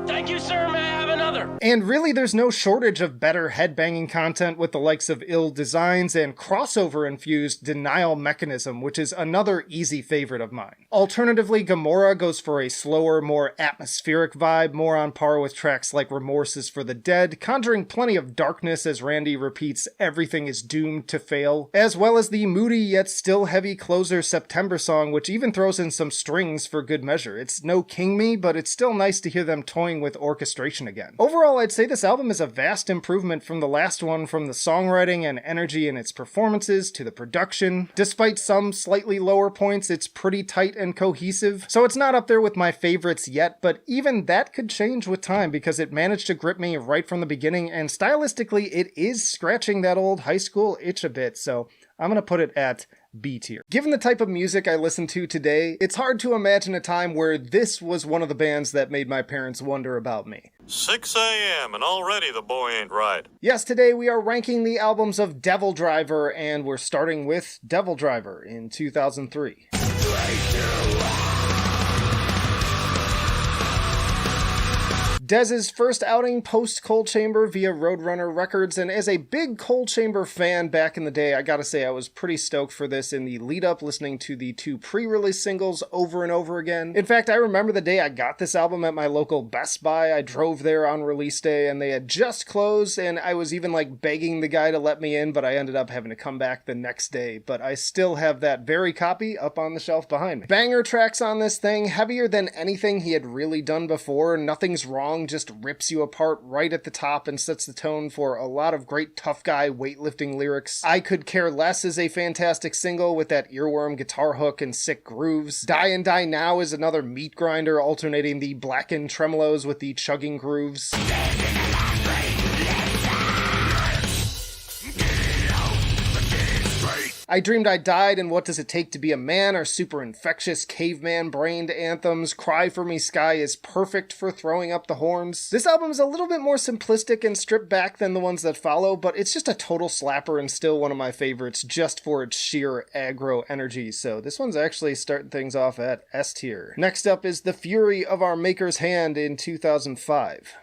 Thank you, sir. May I have another? And really there's no shortage of better headbanging content with the likes of Ill Designs and crossover-infused Denial Mechanism, which is another easy favorite of mine. Alternatively, Gomorrah goes for a slower, more atmospheric vibe, more on par with tracks like Remorse is for the Dead, conjuring plenty of darkness as Randy repeats everything is doomed to fail, as well as the moody yet still heavy closer September song, which even throws in some strings for good measure. It's no King Me, but it's still nice to hear them toying with orchestration again. Overall, I'd say this album is a vast improvement from the last one, from the songwriting and energy in its performances to the production. Despite some slightly lower points, it's pretty tight and cohesive, so it's not up there with my favorites yet, but even that could change with time because it managed to grip me right from the beginning, and stylistically it is scratching that old high school itch a bit, so I'm gonna put it at B tier. Given the type of music I listen to today, it's hard to imagine a time where this was one of the bands that made my parents wonder about me. 6 a.m. and already the boy ain't right. Yes, today we are ranking the albums of Devildriver, and we're starting with Devildriver in 2003. Dez's first outing post-Cold Chamber via Roadrunner Records, and as a big Cold Chamber fan back in the day, I gotta say I was pretty stoked for this in the lead-up, listening to the 2 pre-release singles over and over again. In fact, I remember the day I got this album at my local Best Buy. I drove there on release day, and they had just closed, and I was even like begging the guy to let me in, but I ended up having to come back the next day. But I still have that very copy up on the shelf behind me. Banger tracks on this thing, heavier than anything he had really done before. Nothing's Wrong just rips you apart right at the top and sets the tone for a lot of great tough guy weightlifting lyrics. I Could Care Less is a fantastic single with that earworm guitar hook and sick grooves. Die and Die Now is another meat grinder, alternating the blackened tremolos with the chugging grooves. I Dreamed I Died and What Does It Take to Be a Man are super infectious, caveman-brained anthems. Cry for Me Sky is perfect for throwing up the horns. This album is a little bit more simplistic and stripped back than the ones that follow, but it's just a total slapper and still one of my favorites just for its sheer aggro energy, so this one's actually starting things off at S tier. Next up is The Fury of Our Maker's Hand in 2005.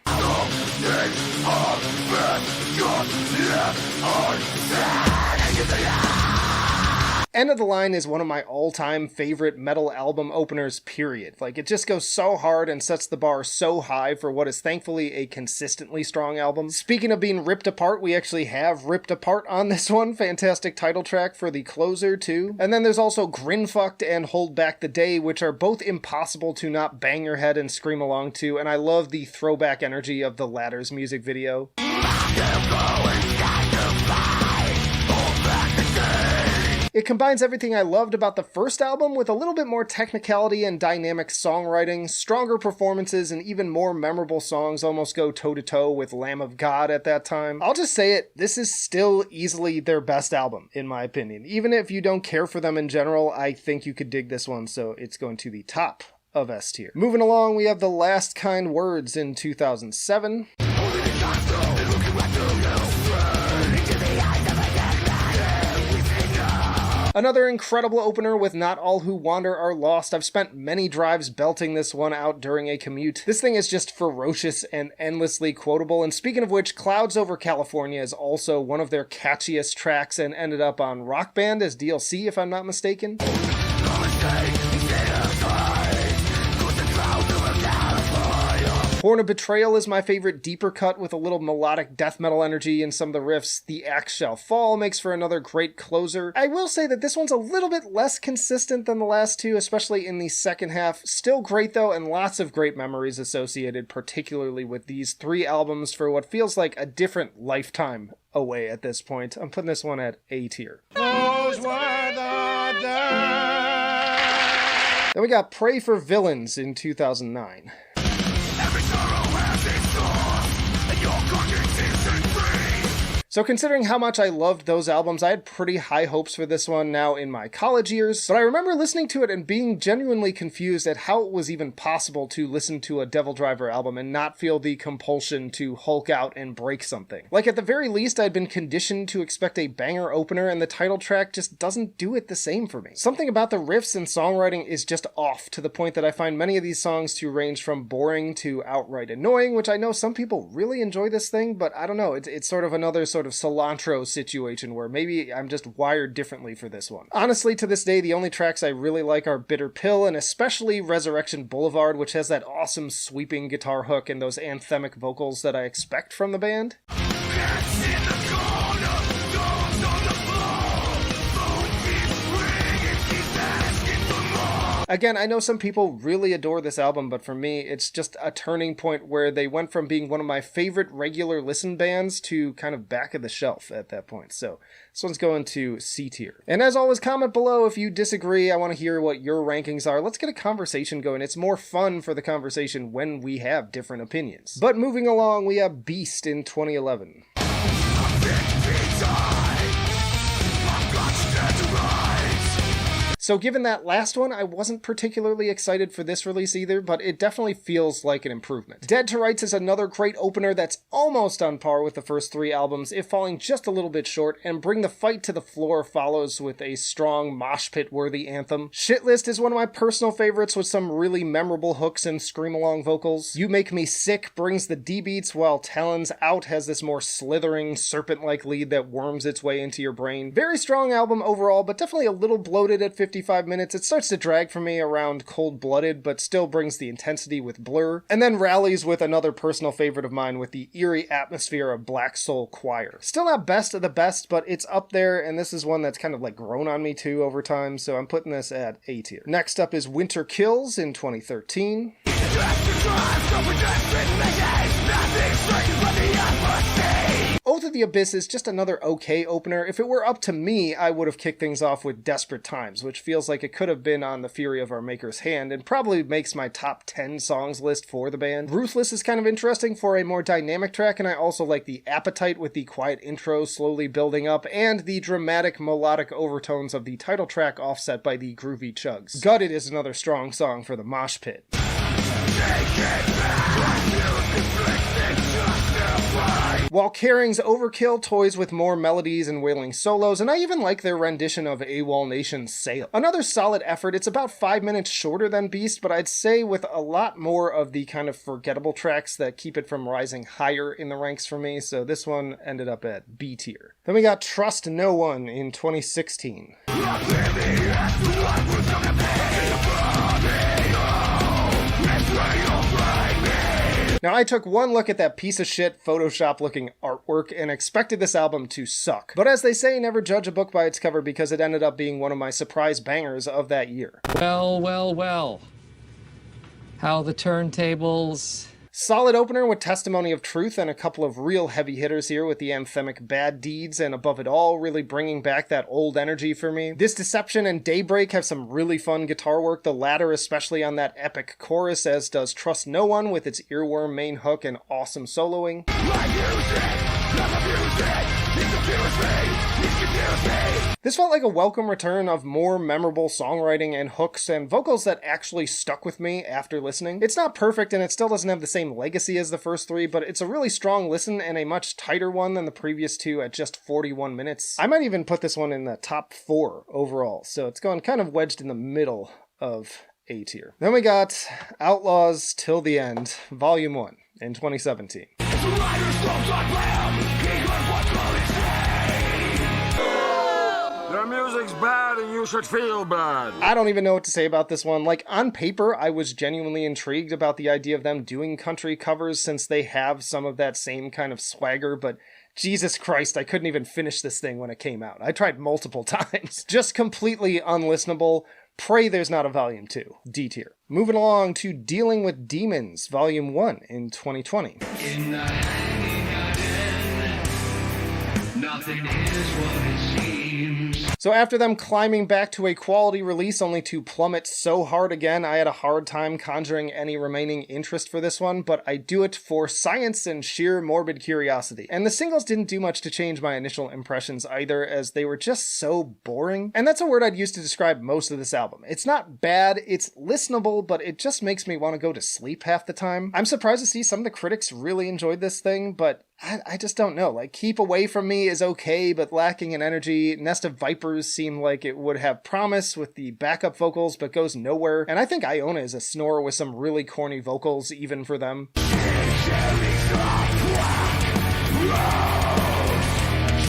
End of the Line is one of my all-time favorite metal album openers, period. Like, it just goes so hard and sets the bar so high for what is thankfully a consistently strong album. Speaking of being ripped apart, we actually have Ripped Apart on this one. Fantastic title track for the closer, too. And then there's also Grinfucked and Hold Back the Day, which are both impossible to not bang your head and scream along to, and I love the throwback energy of the latter's music video. It combines everything I loved about the first album with a little bit more technicality and dynamic songwriting, stronger performances, and even more memorable songs almost go toe-to-toe with Lamb of God at that time. I'll just say it, this is still easily their best album, in my opinion. Even if you don't care for them in general, I think you could dig this one, so it's going to the top of S tier. Moving along, we have The Last Kind Words in 2007. Another incredible opener with Not All Who Wander Are Lost. I've spent many drives belting this one out during a commute. This thing is just ferocious and endlessly quotable, and speaking of which, Clouds Over California is also one of their catchiest tracks and ended up on Rock Band as DLC, if I'm not mistaken. Born of Betrayal is my favorite deeper cut with a little melodic death metal energy in some of the riffs. The Axe Shall Fall makes for another great closer. I will say that this one's a little bit less consistent than the last two, especially in the second half. Still great though, and lots of great memories associated, particularly with these 3 albums for what feels like a different lifetime away at this point. I'm putting this one at A tier. Those were the days. Then we got Pray for Villains in 2009. So considering how much I loved those albums, I had pretty high hopes for this one now in my college years, but I remember listening to it and being genuinely confused at how it was even possible to listen to a Devildriver album and not feel the compulsion to Hulk out and break something. Like, at the very least, I'd been conditioned to expect a banger opener, and the title track just doesn't do it the same for me. Something about the riffs and songwriting is just off, to the point that I find many of these songs to range from boring to outright annoying, which I know some people really enjoy this thing, but I don't know, it's sort of another sort of cilantro situation where maybe I'm just wired differently for this one. Honestly, to this day, the only tracks I really like are Bitter Pill, and especially Resurrection Boulevard, which has that awesome sweeping guitar hook and those anthemic vocals that I expect from the band. Again, I know some people really adore this album, but for me, it's just a turning point where they went from being one of my favorite regular listen bands to kind of back of the shelf at that point. So this one's going to C tier. And as always, comment below if you disagree. I want to hear what your rankings are. Let's get a conversation going. It's more fun for the conversation when we have different opinions. But moving along, we have Beast in 2011. So given that last one, I wasn't particularly excited for this release either, but it definitely feels like an improvement. Dead to Rights is another great opener that's almost on par with the first three albums, if falling just a little bit short, and Bring the Fight to the Floor follows with a strong mosh pit-worthy anthem. Shitlist is one of my personal favorites with some really memorable hooks and scream-along vocals. You Make Me Sick brings the D-beats, while Talons Out has this more slithering, serpent-like lead that worms its way into your brain. Very strong album overall, but definitely a little bloated at 55 minutes. It starts to drag for me around Cold Blooded, but still brings the intensity with Blur, and then rallies with another personal favorite of mine with the eerie atmosphere of Black Soul Choir. Still not best of the best, but it's up there, and this is one that's kind of like grown on me too over time, so I'm putting this at A tier. Next up is Winter Kills in 2013. Oath of the Abyss is just another okay opener. If it were up to me, I would have kicked things off with Desperate Times, which feels like it could have been on the Fury of Our Maker's hand and probably makes my top 10 songs list for the band. Ruthless is kind of interesting for a more dynamic track, and I also like the Appetite with the quiet intro slowly building up and the dramatic melodic overtones of the title track offset by the groovy chugs. Gutted is another strong song for the mosh pit. While Caring's Overkill toys with more melodies and wailing solos, and I even like their rendition of AWOL Nation's Sail. Another solid effort. It's about 5 minutes shorter than Beast, but I'd say with a lot more of the kind of forgettable tracks that keep it from rising higher in the ranks for me, so this one ended up at B tier. Then we got Trust No One in 2016. Now, I took one look at that piece of shit Photoshop-looking artwork and expected this album to suck. But as they say, never judge a book by its cover, because it ended up being one of my surprise bangers of that year. Well, well, well. How the turntables... Solid opener with Testimony of Truth and a couple of real heavy hitters here with the anthemic Bad Deeds, and above it all, really bringing back that old energy for me. This Deception and Daybreak have some really fun guitar work, the latter especially on that epic chorus, as does Trust No One with its earworm main hook and awesome soloing. This felt like a welcome return of more memorable songwriting and hooks and vocals that actually stuck with me after listening. It's not perfect and it still doesn't have the same legacy as the first three, but it's a really strong listen and a much tighter one than the previous two at just 41 minutes. I might even put this one in the top 4 overall, so it's gone kind of wedged in the middle of A tier. Then we got Outlaws Till the End, Volume 1 in 2017. Their music's bad and you should feel bad. I don't even know what to say about this one. Like, on paper, I was genuinely intrigued about the idea of them doing country covers since they have some of that same kind of swagger, but Jesus Christ, I couldn't even finish this thing when it came out. I tried multiple times. Just completely unlistenable. Pray there's not a Volume 2. D tier. Moving along to Dealing with Demons, Volume 1 in 2020. In the hanging garden, nothing is what it seems. So after them climbing back to a quality release only to plummet so hard again, I had a hard time conjuring any remaining interest for this one, but I do it for science and sheer morbid curiosity. And the singles didn't do much to change my initial impressions either, as they were just so boring. And that's a word I'd use to describe most of this album. It's not bad, it's listenable, but it just makes me want to go to sleep half the time. I'm surprised to see some of the critics really enjoyed this thing, but I just don't know. Like, Keep Away From Me is okay, but lacking in energy. Nest of Vipers seemed like it would have promise with the backup vocals, but goes nowhere. And I think Iona is a snorer with some really corny vocals, even for them.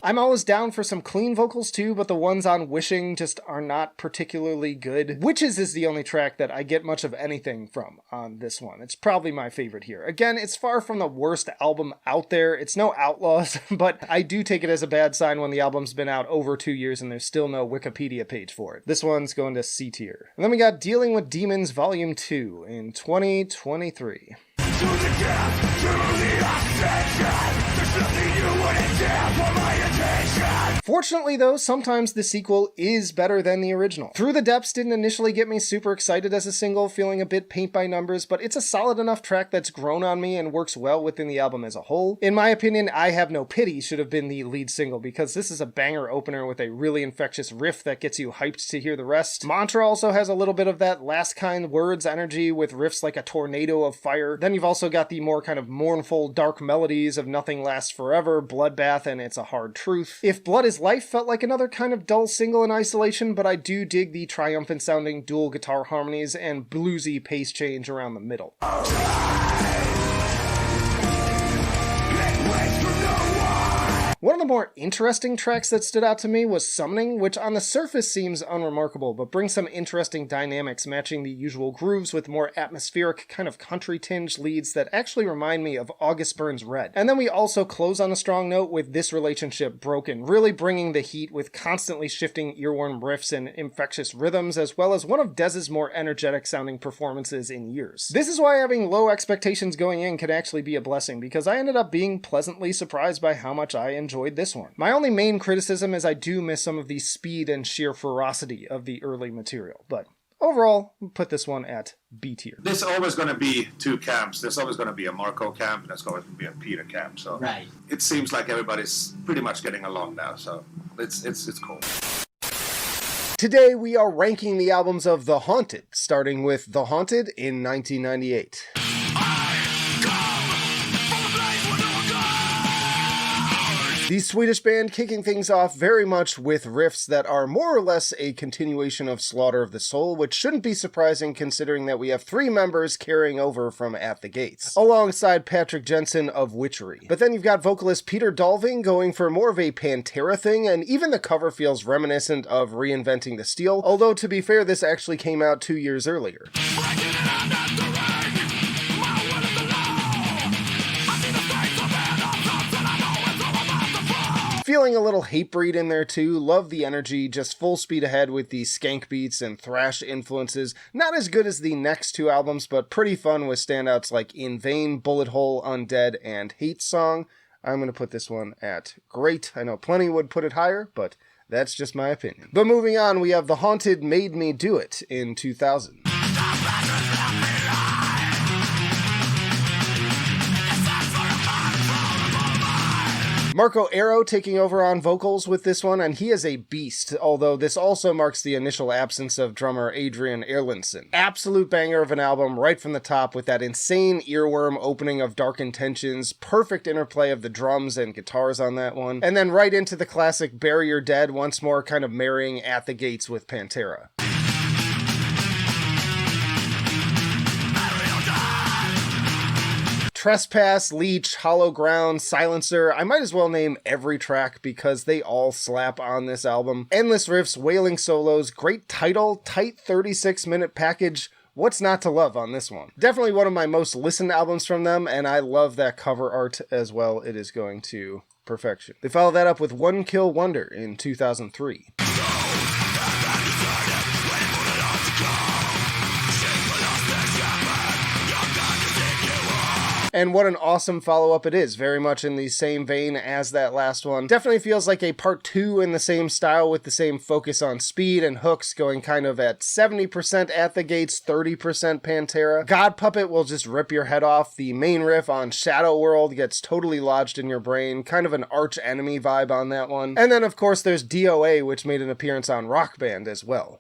I'm always down for some clean vocals too, but the ones on Wishing just are not particularly good. Witches is the only track that I get much of anything from on this one. It's probably my favorite here. Again, it's far from the worst album out there. It's no Outlaws, but I do take it as a bad sign when the album's been out over 2 years and there's still no Wikipedia page for it. This one's going to C tier. And then we got Dealing with Demons Volume 2 in 2023. Fortunately though, sometimes the sequel is better than the original. Through the Depths didn't initially get me super excited as a single, feeling a bit paint by numbers, but it's a solid enough track that's grown on me and works well within the album as a whole. In my opinion, I Have No Pity should have been the lead single, because this is a banger opener with a really infectious riff that gets you hyped to hear the rest. Mantra also has a little bit of that Last Kind Words energy with riffs like a tornado of fire. Then you've also got the more kind of mournful, dark melodies of Nothing Lasts Forever, Bloodbath, and It's a Hard Truth. If Blood is Life felt like another kind of dull single in isolation, but I do dig the triumphant sounding dual guitar harmonies and bluesy pace change around the middle. One of the more interesting tracks that stood out to me was Summoning, which on the surface seems unremarkable, but brings some interesting dynamics, matching the usual grooves with more atmospheric, kind of country-tinged leads that actually remind me of August Burns Red. And then we also close on a strong note with This Relationship Broken, really bringing the heat with constantly shifting earworm riffs and infectious rhythms, as well as one of Dez's more energetic-sounding performances in years. This is why having low expectations going in can actually be a blessing, because I ended up being pleasantly surprised by how much I enjoyed this one. My only main criticism is I do miss some of the speed and sheer ferocity of the early material, but overall, we'll put this one at B tier. There's always going to be two camps. There's always going to be a Marco camp, and there's always going to be a Peter camp. So Right. It seems like everybody's pretty much getting along now. So it's cool. Today we are ranking the albums of The Haunted, starting with The Haunted in 1998. The Swedish band kicking things off very much with riffs that are more or less a continuation of Slaughter of the Soul, which shouldn't be surprising considering that we have 3 members carrying over from At the Gates, alongside Patrick Jensen of Witchery. But then you've got vocalist Peter Dolving going for more of a Pantera thing, and even the cover feels reminiscent of Reinventing the Steel, although to be fair, this actually came out 2 years earlier. Feeling a little Hatebreed in there too. Love the energy, just full speed ahead with the skank beats and thrash influences. Not as good as the next 2 albums, but pretty fun with standouts like In Vain, Bullet Hole, Undead, and Hate Song. I'm going to put this one at great. I know plenty would put it higher, but that's just my opinion. But moving on, we have The Haunted Made Me Do It in 2000. Marco Arro taking over on vocals with this one, and he is a beast, although this also marks the initial absence of drummer Adrian Erlandson. Absolute banger of an album right from the top with that insane earworm opening of Dark Intentions, perfect interplay of the drums and guitars on that one, and then right into the classic Bury Your Dead, once more kind of marrying At the Gates with Pantera. Trespass, Leech, Hollow Ground, Silencer. I might as well name every track because they all slap on this album. Endless riffs, wailing solos, great title, tight 36-minute package. What's not to love on this one? Definitely one of my most listened albums from them, and I love that cover art as well. It is going to perfection. They follow that up with One Kill Wonder in 2003. And what an awesome follow-up it is, very much in the same vein as that last one. Definitely feels like a part 2 in the same style with the same focus on speed and hooks, going kind of at 70% at the gates, 30% Pantera. God Puppet will just rip your head off. The main riff on Shadow World gets totally lodged in your brain, kind of an arch enemy vibe on that one. And then of course there's DOA, which made an appearance on Rock Band as well.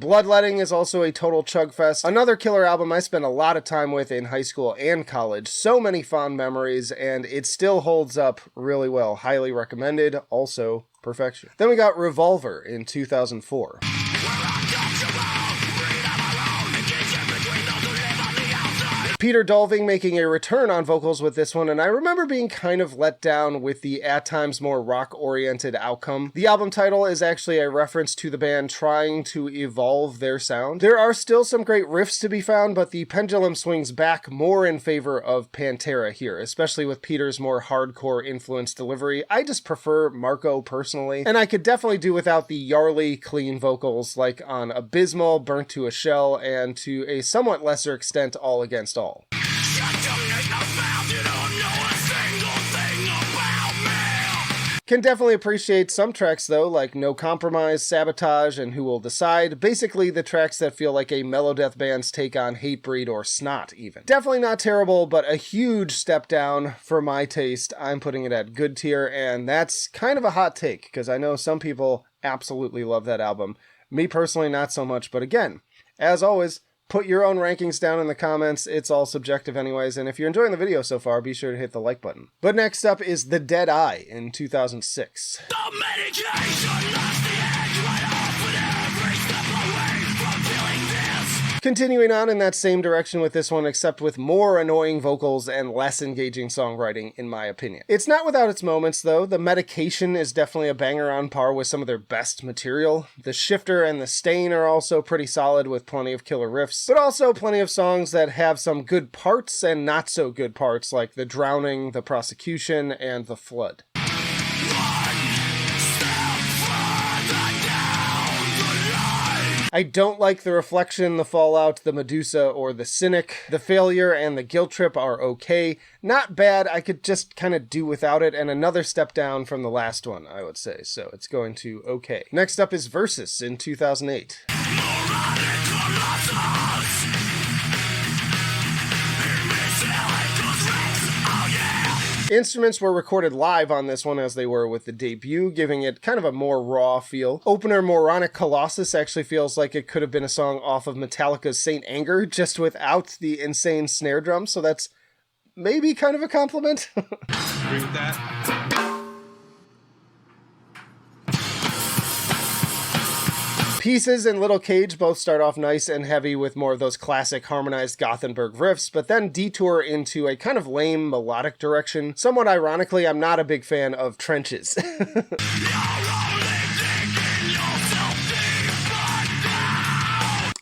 Bloodletting is also a total chugfest. Another killer album I spent a lot of time with in high school and college. So many fond memories, and it still holds up really well. Highly recommended. Also, perfection. Then we got Revolver in 2004. Peter Dolving making a return on vocals with this one, and I remember being kind of let down with the at times more rock-oriented outcome. The album title is actually a reference to the band trying to evolve their sound. There are still some great riffs to be found, but the pendulum swings back more in favor of Pantera here, especially with Peter's more hardcore influenced delivery. I just prefer Marco personally, and I could definitely do without the Yarly clean vocals like on Abysmal, Burnt to a Shell, and to a somewhat lesser extent All Against All. Can definitely appreciate some tracks though, like No Compromise, Sabotage, and Who Will Decide. Basically the tracks that feel like a Melodeath band's take on Hatebreed or Snot even. Definitely not terrible, but a huge step down for my taste. I'm putting it at good tier, and that's kind of a hot take, because I know some people absolutely love that album. Me personally, not so much, but again, as always, put your own rankings down in the comments. It's all subjective anyways, and if you're enjoying the video so far, be sure to hit the like button. But next up is The Dead Eye in 2006. The medication knocks the edge right off with every step away from killing this. Continuing on in that same direction with this one, except with more annoying vocals and less engaging songwriting, in my opinion. It's not without its moments, though. The Medication is definitely a banger on par with some of their best material. The Shifter and The Stain are also pretty solid with plenty of killer riffs, but also plenty of songs that have some good parts and not so good parts, like The Drowning, The Prosecution, and The Flood. I don't like The Reflection, The Fallout, The Medusa, or The Cynic. The Failure and The Guilt Trip are okay. Not bad, I could just kind of do without it, and another step down from the last one, I would say, so it's going to okay. Next up is Versus in 2008. Instruments were recorded live on this one as they were with the debut, giving it kind of a more raw feel. Opener Moronic Colossus actually feels like it could have been a song off of Metallica's Saint Anger, just without the insane snare drum, so that's maybe kind of a compliment. Agree with that? Pieces and Little Cage both start off nice and heavy with more of those classic harmonized Gothenburg riffs, but then detour into a kind of lame melodic direction. Somewhat ironically, I'm not a big fan of Trenches.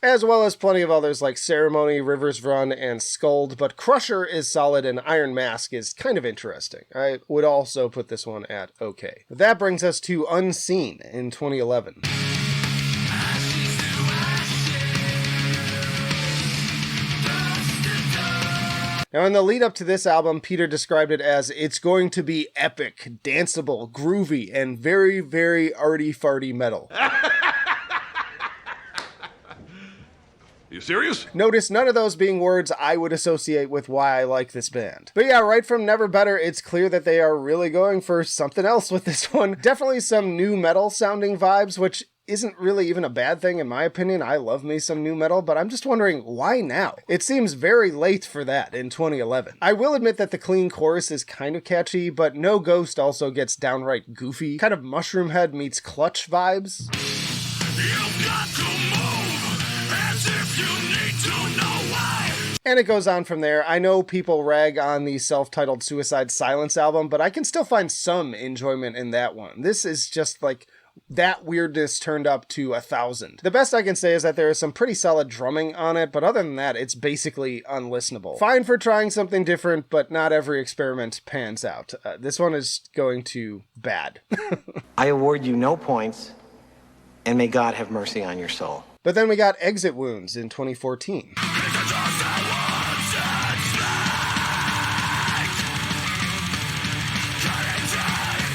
As well as plenty of others like Ceremony, Rivers Run, and Scold, but Crusher is solid and Iron Mask is kind of interesting. I would also put this one at okay. But that brings us to Unseen in 2011. Now, in the lead up to this album, Peter described it as, it's going to be epic, danceable, groovy, and very, very arty-farty metal. You serious? Notice none of those being words I would associate with why I like this band. But yeah, right from Never Better, it's clear that they are really going for something else with this one. Definitely some new metal sounding vibes, which isn't really even a bad thing in my opinion. I love me some new metal, but I'm just wondering, why now? It seems very late for that in 2011. I will admit that the clean chorus is kind of catchy, but No Ghost also gets downright goofy. Kind of Mushroomhead meets Clutch vibes. You've got to move as if you need to know why. And it goes on from there. I know people rag on the self-titled Suicide Silence album, but I can still find some enjoyment in that one. This is just like that weirdness turned up to 1,000. The best I can say is that there is some pretty solid drumming on it, but other than that, it's basically unlistenable. Fine for trying something different, but not every experiment pans out. This one is going to bad. I award you no points And may God have mercy on your soul. But then we got Exit Wounds in 2014.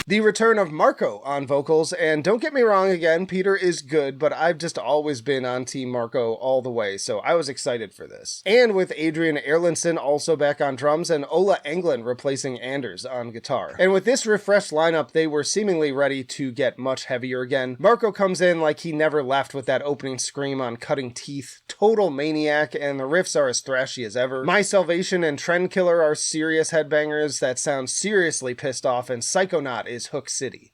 The return of Marco on vocals, and don't get me wrong again, Peter is good, but I've just always been on Team Marco all the way, so I was excited for this. And with Adrian Erlandson also back on drums, and Ola Englund replacing Anders on guitar. And with this refreshed lineup, they were seemingly ready to get much heavier again. Marco comes in like he never left with that opening scream on Cutting Teeth, total maniac, and the riffs are as thrashy as ever. My Salvation and Trend Killer are serious headbangers that sound seriously pissed off, and Psychonaut is Hook City.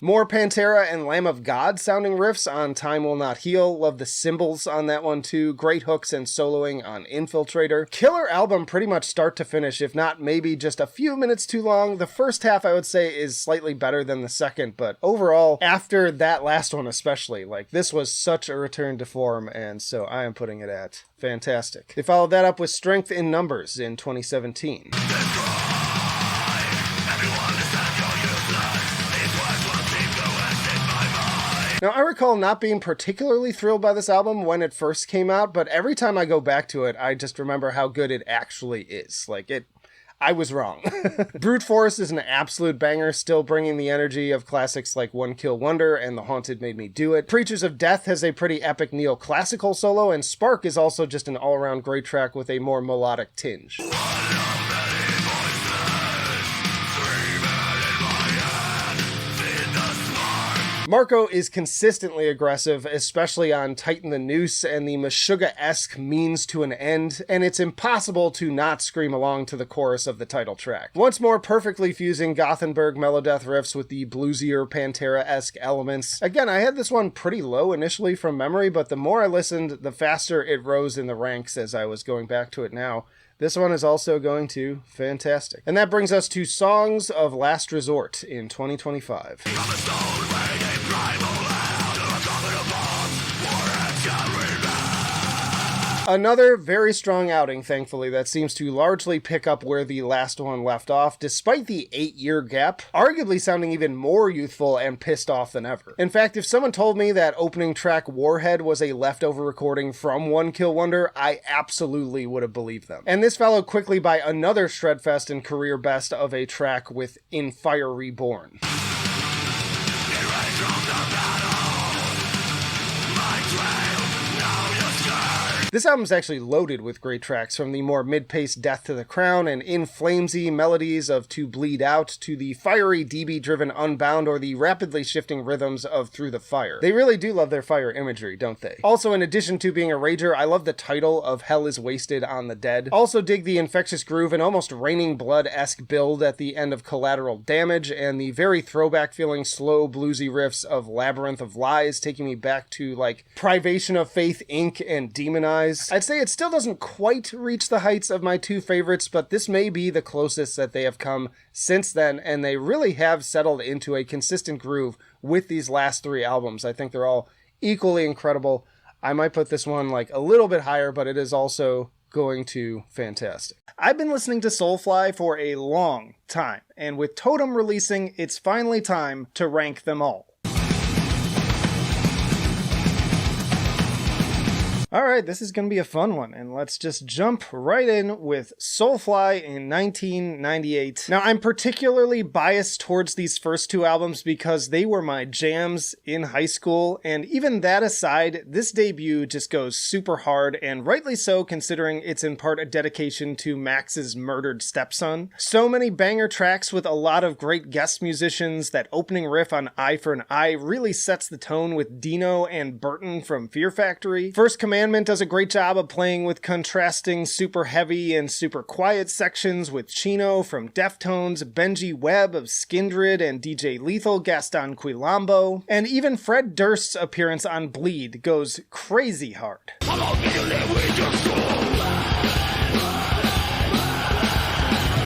More Pantera and Lamb of God sounding riffs on Time Will Not Heal. Love the cymbals on that one too. Great hooks and soloing on Infiltrator. Killer album pretty much start to finish, if not maybe just a few minutes too long. The first half I would say is slightly better than the second, but overall, after that last one especially, like this was such a return to form, and so I am putting it at fantastic. They followed that up with Strength in Numbers in 2017. Now, I recall not being particularly thrilled by this album when it first came out, but every time I go back to it, I just remember how good it actually is. I was wrong. Brute Force is an absolute banger, still bringing the energy of classics like One Kill Wonder and The Haunted Made Me Do It. Preachers of Death has a pretty epic neoclassical solo, and Spark is also just an all-around great track with a more melodic tinge. Marco is consistently aggressive, especially on Tighten the Noose and the Meshuggah-esque Means to an End, and it's impossible to not scream along to the chorus of the title track. Once more perfectly fusing Gothenburg melodeath riffs with the bluesier Pantera-esque elements. Again, I had this one pretty low initially from memory, but the more I listened, the faster it rose in the ranks as I was going back to it now. This one is also going to fantastic. And that brings us to Songs of Last Resort in 2025. Another very strong outing, thankfully, that seems to largely pick up where the last one left off, despite the 8-year gap, arguably sounding even more youthful and pissed off than ever. In fact, if someone told me that opening track Warhead was a leftover recording from One Kill Wonder, I absolutely would have believed them. And this followed quickly by another shredfest and career best of a track with In Fire Reborn. This album's actually loaded with great tracks, from the more mid-paced Death to the Crown and In Flamesy melodies of To Bleed Out to the fiery DB-driven Unbound or the rapidly shifting rhythms of Through the Fire. They really do love their fire imagery, don't they? Also, in addition to being a rager, I love the title of Hell is Wasted on the Dead. Also dig the infectious groove and almost Raining Blood-esque build at the end of Collateral Damage, and the very throwback-feeling slow bluesy riffs of Labyrinth of Lies, taking me back to, like, Privation of Faith Inc. and Demonize. I'd say it still doesn't quite reach the heights of my two favorites, but this may be the closest that they have come since then, and they really have settled into a consistent groove with these last 3 albums. I think they're all equally incredible. I might put this one like a little bit higher, but it is also going to fantastic. I've been listening to Soulfly for a long time, and with Totem releasing, it's finally time to rank them all. Alright, this is going to be a fun one, and let's just jump right in with Soulfly in 1998. Now, I'm particularly biased towards these first 2 albums because they were my jams in high school, and even that aside, this debut just goes super hard, and rightly so considering it's in part a dedication to Max's murdered stepson. So many banger tracks with a lot of great guest musicians. That opening riff on Eye for an Eye really sets the tone with Dino and Burton from Fear Factory. First Commandment does a great job of playing with contrasting super heavy and super quiet sections with Chino from Deftones, Benji Webb of Skindred and DJ Lethal guest on Quilombo, and even Fred Durst's appearance on Bleed goes crazy hard.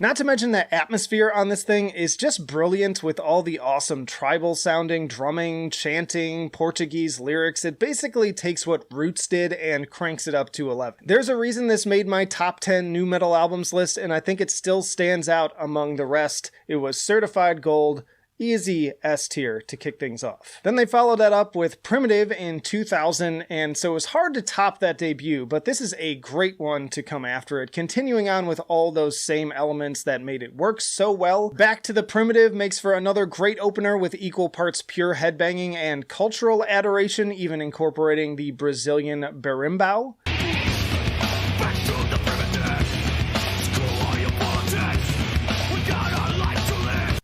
Not to mention that atmosphere on this thing is just brilliant with all the awesome tribal sounding, drumming, chanting, Portuguese lyrics. It basically takes what Roots did and cranks it up to 11. There's a reason this made my top 10 nu metal albums list, and I think it still stands out among the rest. It was certified gold. Easy S tier to kick things off. Then they followed that up with Primitive in 2000, and so it was hard to top that debut, but this is a great one to come after it, continuing on with all those same elements that made it work so well. Back to the Primitive makes for another great opener with equal parts pure headbanging and cultural adoration, even incorporating the Brazilian berimbau.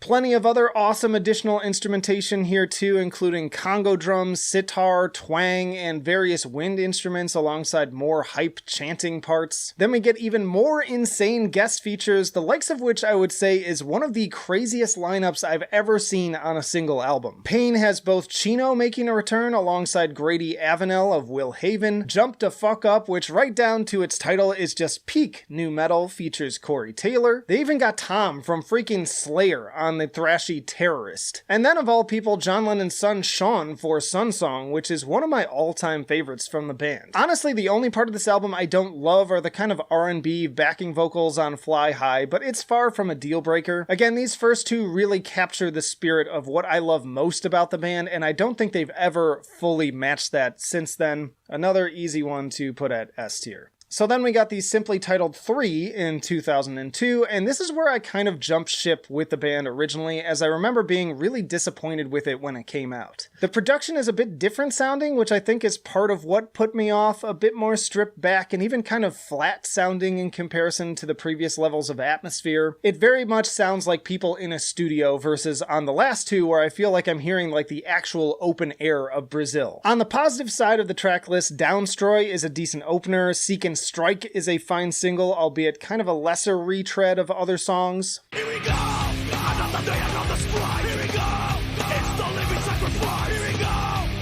Plenty of other awesome additional instrumentation here too, including Congo drums, sitar, twang, and various wind instruments alongside more hype chanting parts. Then we get even more insane guest features, the likes of which I would say is one of the craziest lineups I've ever seen on a single album. Pain has both Chino making a return alongside Grady Avenel of Will Haven, Jump to Fuck Up, which right down to its title is just peak nu metal, features Corey Taylor. They even got Tom from freaking Slayer on the thrashy Terrorist. And then of all people, John Lennon's son Sean for Sun Song, which is one of my all-time favorites from the band. Honestly, the only part of this album I don't love are the kind of R&B backing vocals on Fly High, but it's far from a deal breaker. Again, these first two really capture the spirit of what I love most about the band, and I don't think they've ever fully matched that since then. Another easy one to put at S tier. So then we got the simply titled 3 in 2002, and this is where I kind of jumped ship with the band originally, as I remember being really disappointed with it when it came out. The production is a bit different sounding, which I think is part of what put me off, a bit more stripped back and even kind of flat sounding in comparison to the previous levels of atmosphere. It very much sounds like people in a studio versus on the last two where I feel like I'm hearing like the actual open air of Brazil. On the positive side of the track list, Downstroy is a decent opener, Seek and Strike is a fine single, albeit kind of a lesser retread of other songs. Here we go, another day, another strike. Here we go, it's the living sacrifice. Here we go.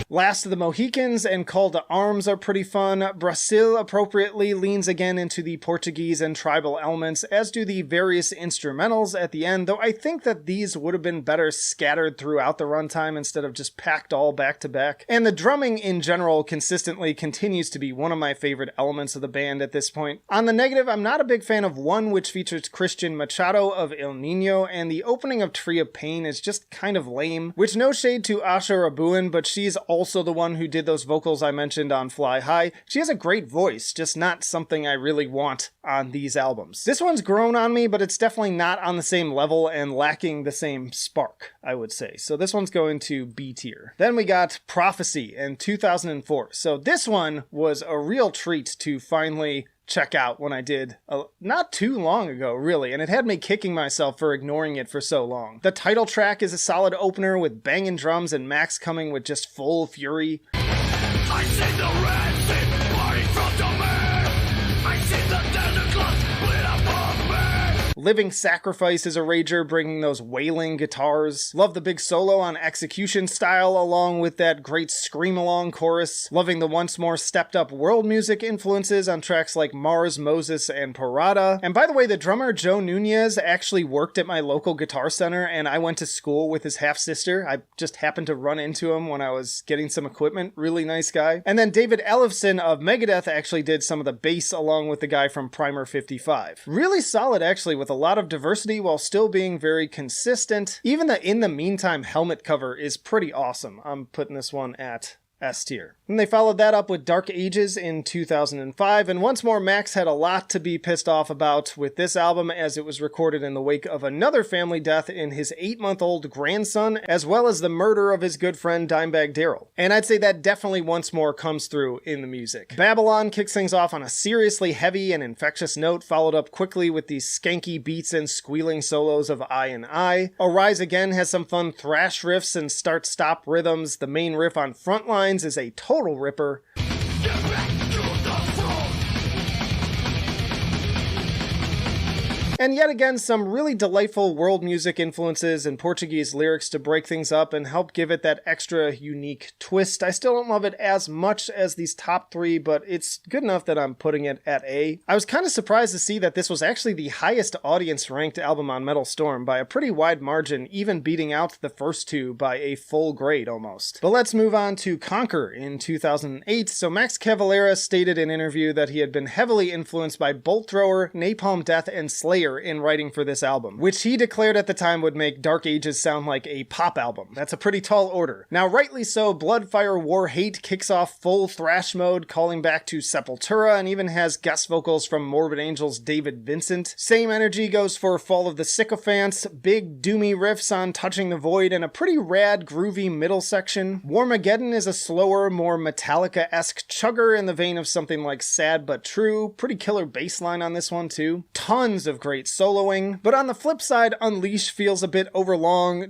Last of the Mohicans and Call to Arms are pretty fun. Brazil appropriately leans again into the Portuguese and tribal elements, as do the various instrumentals at the end, though I think that these would have been better scattered throughout the runtime instead of just packed all back to back. And the drumming in general consistently continues to be one of my favorite elements of the band at this point. On the negative, I'm not a big fan of one, which features Christian Machado of El Nino, and the opening of Tree of Pain is just kind of lame, which no shade to Asha Rabuin, but she's also the one who did those vocals I mentioned on Fly High. She has a great voice, just not something I really want on these albums. This one's grown on me, but it's definitely not on the same level and lacking the same spark, I would say. So this one's going to B tier. Then we got Prophecy in 2004. So this one was a real treat to finally check out when I did not too long ago, really, and it had me kicking myself for ignoring it for so long. The title track is a solid opener with banging drums and Max coming with just full fury. I see the red sea pouring from the man. I see the desert clouds lit up above me. Living Sacrifice is a rager, bringing those wailing guitars. Love the big solo on Execution Style, along with that great scream-along chorus. Loving the once more stepped-up world music influences on tracks like Mars, Moses, and Parada. And by the way, the drummer Joe Nunez actually worked at my local guitar center, and I went to school with his half-sister. I just happened to run into him when I was getting some equipment. Really nice guy. And then David Ellefson of Megadeth actually did some of the bass along with the guy from Primer 55. Really solid, actually, with a lot of diversity while still being very consistent. Even the In the Meantime helmet cover is pretty awesome. I'm putting this one at S tier. And they followed that up with Dark Ages in 2005, and once more Max had a lot to be pissed off about with this album, as it was recorded in the wake of another family death in his 8-month-old grandson, as well as the murder of his good friend Dimebag Darrell. And I'd say that definitely once more comes through in the music. Babylon kicks things off on a seriously heavy and infectious note, followed up quickly with these skanky beats and squealing solos of I and I. Arise Again has some fun thrash riffs and start-stop rhythms. The main riff on Frontlines is a total ripper. And yet again, some really delightful world music influences and Portuguese lyrics to break things up and help give it that extra unique twist. I still don't love it as much as these top three, but it's good enough that I'm putting it at A. I was kind of surprised to see that this was actually the highest audience ranked album on Metal Storm by a pretty wide margin, even beating out the first two by a full grade almost. But let's move on to Conquer in 2008. So Max Cavalera stated in an interview that he had been heavily influenced by Bolt Thrower, Napalm Death, and Slayer in writing for this album, which he declared at the time would make Dark Ages sound like a pop album. That's a pretty tall order. Now, rightly so, Bloodfire War Hate kicks off full thrash mode, calling back to Sepultura, and even has guest vocals from Morbid Angel's David Vincent. Same energy goes for Fall of the Sycophants, big doomy riffs on Touching the Void, and a pretty rad groovy middle section. Warmageddon is a slower, more Metallica-esque chugger in the vein of something like Sad But True. Pretty killer bass line on this one too. Tons of great soloing. But on the flip side, Unleash feels a bit overlong.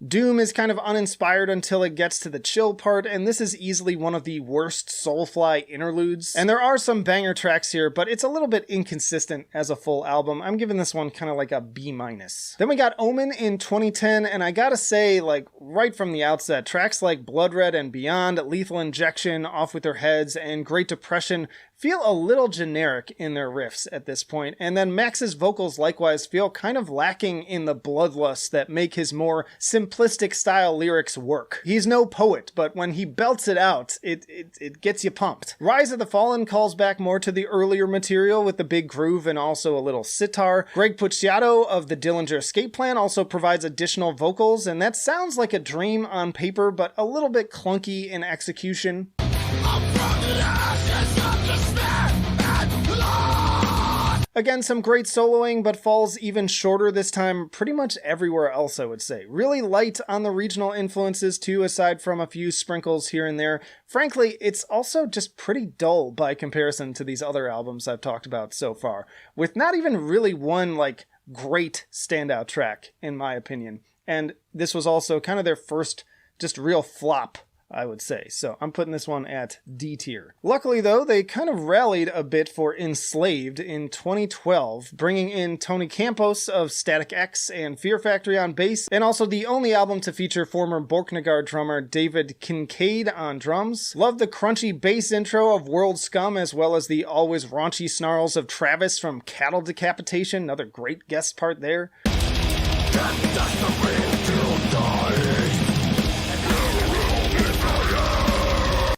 Doom is kind of uninspired until it gets to the chill part, and this is easily one of the worst Soulfly interludes. And there are some banger tracks here, but it's a little bit inconsistent as a full album. I'm giving this one kind of like a B-. Then we got Omen in 2010, and I gotta say, like, right from the outset, tracks like Blood Red and Beyond, Lethal Injection, Off With Their Heads, and Great Depression feel a little generic in their riffs at this point, and then Max's vocals likewise feel kind of lacking in the bloodlust that make his more simplistic style lyrics work. He's no poet, but when he belts it out, it gets you pumped. Rise of the Fallen calls back more to the earlier material with the big groove and also a little sitar. Greg Puciato of the Dillinger Escape Plan also provides additional vocals, and that sounds like a dream on paper, but a little bit clunky in execution. Again, some great soloing, but falls even shorter this time pretty much everywhere else, I would say. Really light on the regional influences too, aside from a few sprinkles here and there. Frankly, it's also just pretty dull by comparison to these other albums I've talked about so far, with not even really one, like, great standout track, in my opinion. And this was also kind of their first just real flop, I would say. So I'm putting this one at D tier. Luckily though, they kind of rallied a bit for Enslaved in 2012, bringing in Tony Campos of Static X and Fear Factory on bass, and also the only album to feature former Borknagar drummer David Kincaid on drums. Love the crunchy bass intro of World Scum, as well as the always raunchy snarls of Travis from Cattle Decapitation, another great guest part there.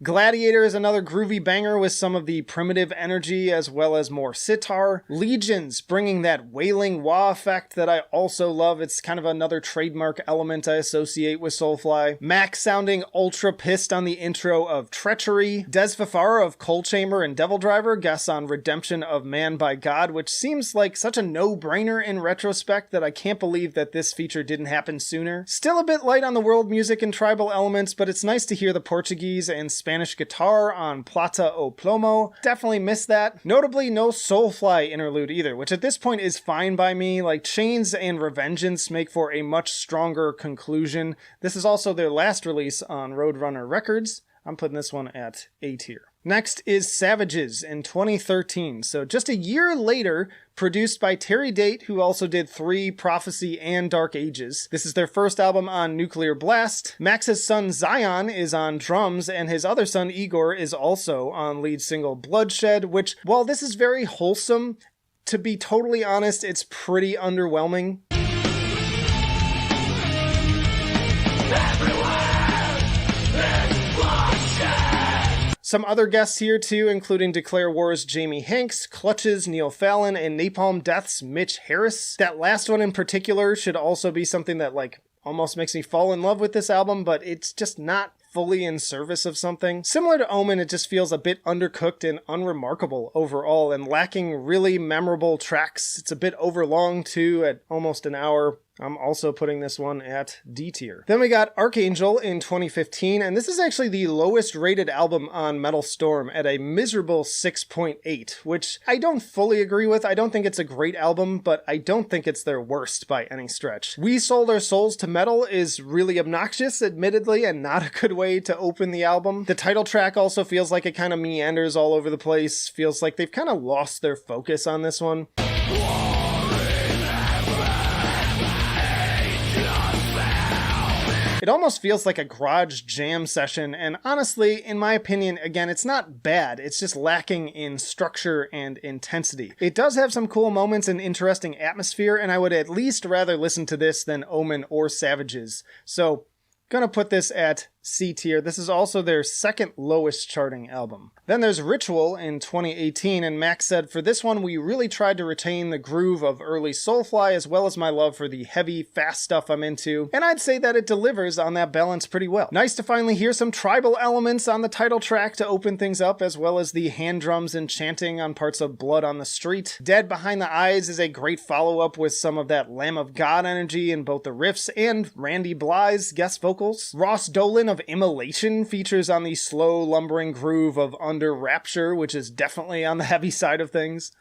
Gladiator is another groovy banger with some of the primitive energy as well as more sitar. Legions bringing that wailing wah effect that I also love. It's kind of another trademark element I associate with Soulfly. Max sounding ultra pissed on the intro of Treachery. Des Fafara of Coal Chamber and Devildriver guests on Redemption of Man by God, which seems like such a no-brainer in retrospect that I can't believe that this feature didn't happen sooner. Still a bit light on the world music and tribal elements, but it's nice to hear the Portuguese and Spanish guitar on Plata o Plomo. Definitely missed that. Notably, no Soulfly interlude either, which at this point is fine by me. Like, Chains and Revengeance make for a much stronger conclusion. This is also their last release on Roadrunner Records. I'm putting this one at A tier. Next is Savages in 2013, so just a year later, produced by Terry Date, who also did 3, Prophecy, and Dark Ages. This is their first album on Nuclear Blast. Max's son Zion is on drums, and his other son Igor is also on lead single Bloodshed, which, while this is very wholesome, to be totally honest, it's pretty underwhelming. Some other guests here too, including Declare War's Jamie Hanks, Clutch's Neil Fallon, and Napalm Death's Mitch Harris. That last one in particular should also be something that, like, almost makes me fall in love with this album, but it's just not fully in service of something. Similar to Omen, it just feels a bit undercooked and unremarkable overall, and lacking really memorable tracks. It's a bit overlong too, at almost an hour. I'm also putting this one at D tier. Then we got Archangel in 2015, and this is actually the lowest rated album on Metal Storm at a miserable 6.8, which I don't fully agree with. I don't think it's a great album, but I don't think it's their worst by any stretch. We Sold Our Souls to Metal is really obnoxious, admittedly, and not a good way to open the album. The title track also feels like it kind of meanders all over the place, feels like they've kind of lost their focus on this one. It almost feels like a garage jam session, and honestly, in my opinion, again, it's not bad, it's just lacking in structure and intensity. It does have some cool moments and interesting atmosphere, and I would at least rather listen to this than Omen or Savages. So, gonna put this at C tier. This is also their second lowest charting album. Then there's Ritual in 2018, and Max said, for this one we really tried to retain the groove of early Soulfly as well as my love for the heavy, fast stuff I'm into, and I'd say that it delivers on that balance pretty well. Nice to finally hear some tribal elements on the title track to open things up, as well as the hand drums and chanting on parts of Blood on the Street. Dead Behind the Eyes is a great follow-up with some of that Lamb of God energy in both the riffs and Randy Blythe's guest vocals. Ross Dolan of Immolation features on the slow, lumbering groove of Under Rapture, which is definitely on the heavy side of things.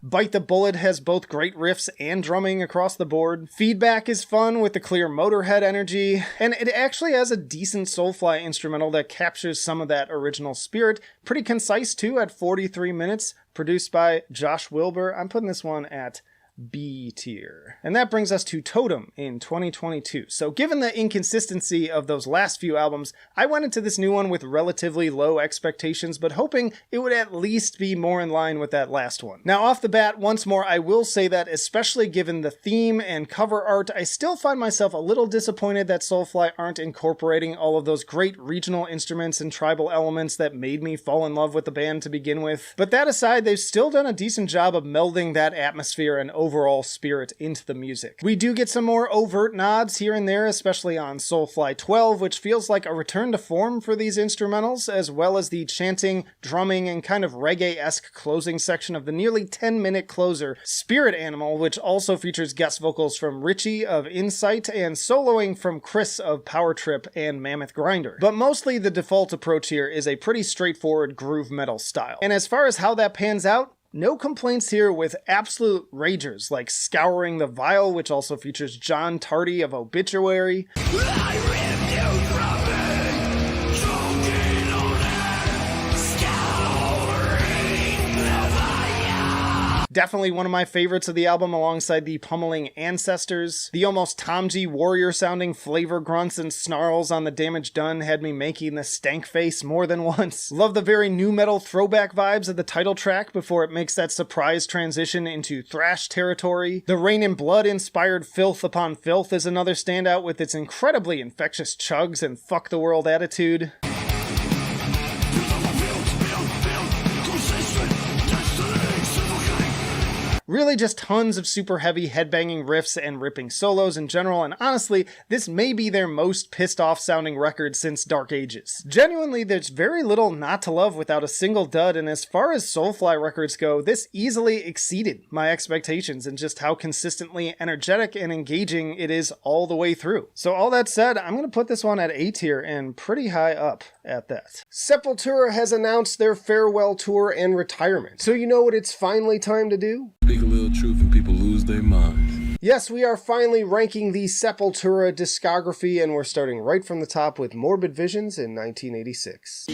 Bite the Bullet has both great riffs and drumming across the board. Feedback is fun with the clear Motorhead energy, and it actually has a decent Soulfly instrumental that captures some of that original spirit. Pretty concise too at 43 minutes, produced by Josh Wilbur. I'm putting this one at B tier. And that brings us to Totem in 2022. So given the inconsistency of those last few albums, I went into this new one with relatively low expectations, but hoping it would at least be more in line with that last one. Now off the bat, once more, I will say that especially given the theme and cover art, I still find myself a little disappointed that Soulfly aren't incorporating all of those great regional instruments and tribal elements that made me fall in love with the band to begin with. But that aside, they've still done a decent job of melding that atmosphere and overall spirit into the music. We do get some more overt nods here and there, especially on Soulfly 12, which feels like a return to form for these instrumentals, as well as the chanting, drumming, and kind of reggae-esque closing section of the nearly 10-minute closer, Spirit Animal, which also features guest vocals from Richie of Insight and soloing from Chris of Power Trip and Mammoth Grinder. But mostly the default approach here is a pretty straightforward groove metal style. And as far as how that pans out, no complaints here with absolute ragers like Scouring the Vial, which also features John Tardy of Obituary. Definitely one of my favorites of the album alongside the pummeling Ancestors. The almost Tom G warrior sounding flavor grunts and snarls on The Damage Done had me making the stank face more than once. Love the very nu metal throwback vibes of the title track before it makes that surprise transition into thrash territory. The Rain and Blood inspired Filth Upon Filth is another standout with its incredibly infectious chugs and fuck the world attitude. Really just tons of super heavy headbanging riffs and ripping solos in general, and honestly, this may be their most pissed off sounding record since Dark Ages. Genuinely, there's very little not to love without a single dud, and as far as Soulfly records go, this easily exceeded my expectations in just how consistently energetic and engaging it is all the way through. So all that said, I'm going to put this one at A tier and pretty high up at that. Sepultura has announced their farewell tour and retirement. So you know what it's finally time to do? Speak a little truth and people lose their minds. Yes, we are finally ranking the Sepultura discography, and we're starting right from the top with Morbid Visions in 1986.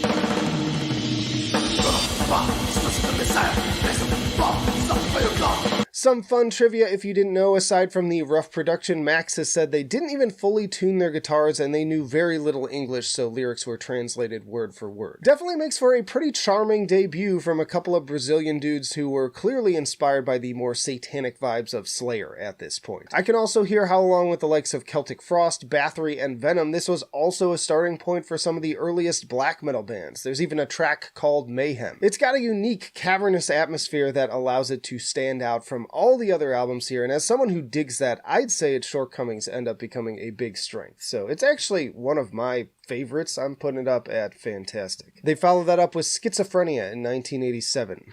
Some fun trivia if you didn't know, aside from the rough production, Max has said they didn't even fully tune their guitars and they knew very little English, so lyrics were translated word for word. Definitely makes for a pretty charming debut from a couple of Brazilian dudes who were clearly inspired by the more satanic vibes of Slayer at this point. I can also hear how, along with the likes of Celtic Frost, Bathory, and Venom, this was also a starting point for some of the earliest black metal bands. There's even a track called Mayhem. It's got a unique, cavernous atmosphere that allows it to stand out from all the other albums here, and as someone who digs that, I'd say its shortcomings end up becoming a big strength. So it's actually one of my favorites. I'm putting it up at fantastic. They followed that up with Schizophrenia in 1987.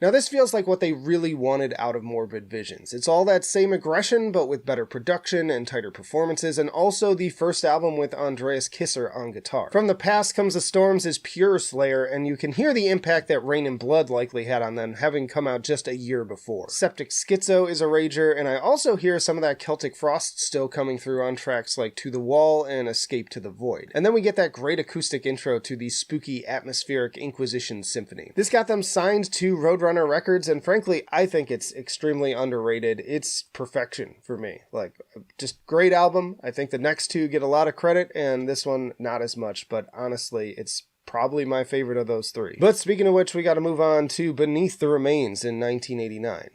Now this feels like what they really wanted out of Morbid Visions. It's all that same aggression, but with better production and tighter performances, and also the first album with Andreas Kisser on guitar. From the Past Comes the Storms is pure Slayer, and you can hear the impact that Rain and Blood likely had on them, having come out just a year before. Septic Schizo is a rager, and I also hear some of that Celtic Frost still coming through on tracks like To the Wall and Escape to the Void. And then we get that great acoustic intro to the spooky, atmospheric Inquisition Symphony. This got them signed to Roadrunner Records, and frankly, I think it's extremely underrated. It's perfection for me. Like, just great album. I think the next two get a lot of credit, and this one not as much, but honestly, it's probably my favorite of those three. But speaking of which, we gotta move on to Beneath the Remains in 1989.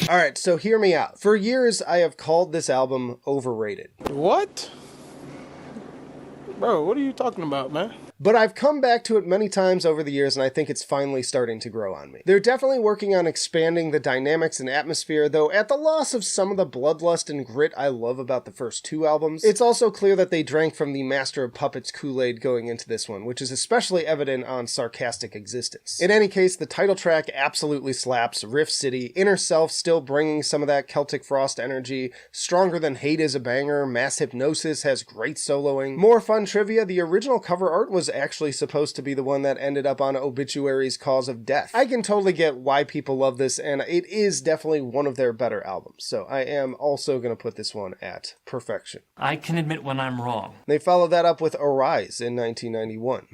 Alright, so hear me out. For years, I have called this album overrated. What? Bro, what are you talking about, man? But I've come back to it many times over the years, and I think it's finally starting to grow on me. They're definitely working on expanding the dynamics and atmosphere, though at the loss of some of the bloodlust and grit I love about the first two albums. It's also clear that they drank from the Master of Puppets Kool-Aid going into this one, which is especially evident on Sarcastic Existence. In any case, the title track absolutely slaps, Riff City, Inner Self still bringing some of that Celtic Frost energy, Stronger Than Hate is a banger, Mass Hypnosis has great soloing. More fun trivia, the original cover art was actually supposed to be the one that ended up on Obituary's Cause of Death. I can totally get why people love this, and it is definitely one of their better albums, so I am also going to put this one at perfection. I can admit when I'm wrong. They followed that up with Arise in 1991.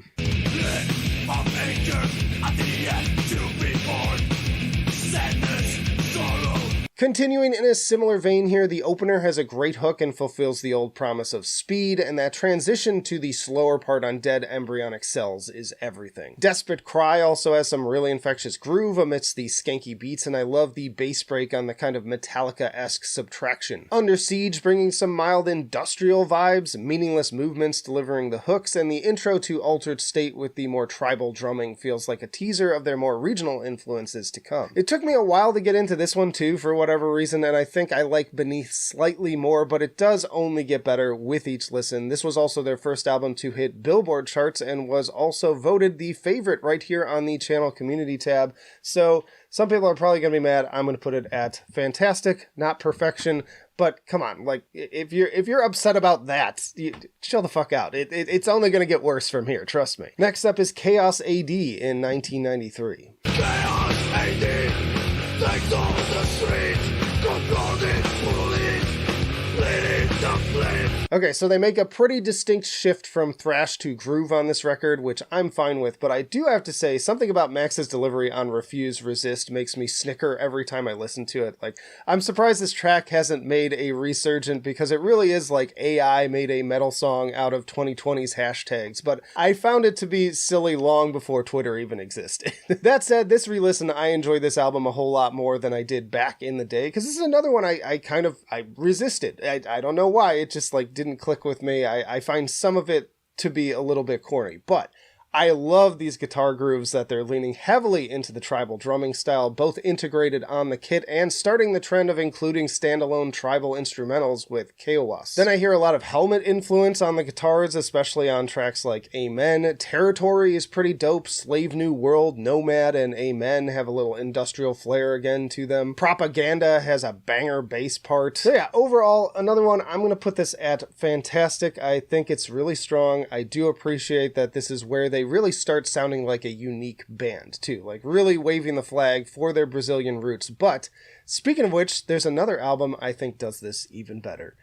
Continuing in a similar vein here, the opener has a great hook and fulfills the old promise of speed, and that transition to the slower part on Dead Embryonic Cells is everything. Desperate Cry also has some really infectious groove amidst the skanky beats, and I love the bass break on the kind of Metallica-esque Subtraction. Under Siege bringing some mild industrial vibes, Meaningless Movements delivering the hooks, and the intro to Altered State with the more tribal drumming feels like a teaser of their more regional influences to come. It took me a while to get into this one too, for whatever reason, and I think I like Beneath slightly more, but it does only get better with each listen. This was also their first album to hit Billboard charts and was also voted the favorite right here on the channel community tab. So some people are probably going to be mad. I'm going to put it at fantastic, not perfection. But come on, like, if you're upset about that, chill the fuck out. It's only going to get worse from here, trust me. Next up is Chaos AD in 1993. Chaos AD, takes over the street, controlling police, bleeding the flame. Okay, so they make a pretty distinct shift from thrash to groove on this record, which I'm fine with, but I do have to say, something about Max's delivery on Refuse Resist makes me snicker every time I listen to it. Like, I'm surprised this track hasn't made a resurgent, because it really is like AI made a metal song out of 2020's hashtags, but I found it to be silly long before Twitter even existed. That said, this re-listen, I enjoyed this album a whole lot more than I did back in the day, because this is another one I resisted. I don't know why, it just like didn't click with me. I find some of it to be a little bit corny, but I love these guitar grooves that they're leaning heavily into the tribal drumming style, both integrated on the kit and starting the trend of including standalone tribal instrumentals with Kiowas. Then I hear a lot of Helmet influence on the guitars, especially on tracks like Amen. Territory is pretty dope. Slave New World, Nomad, and Amen have a little industrial flair again to them. Propaganda has a banger bass part. So yeah, overall, another one, I'm going to put this at fantastic. I think it's really strong. I do appreciate that this is where they really start sounding like a unique band too, like really waving the flag for their Brazilian roots. But speaking of which, there's another album I think does this even better.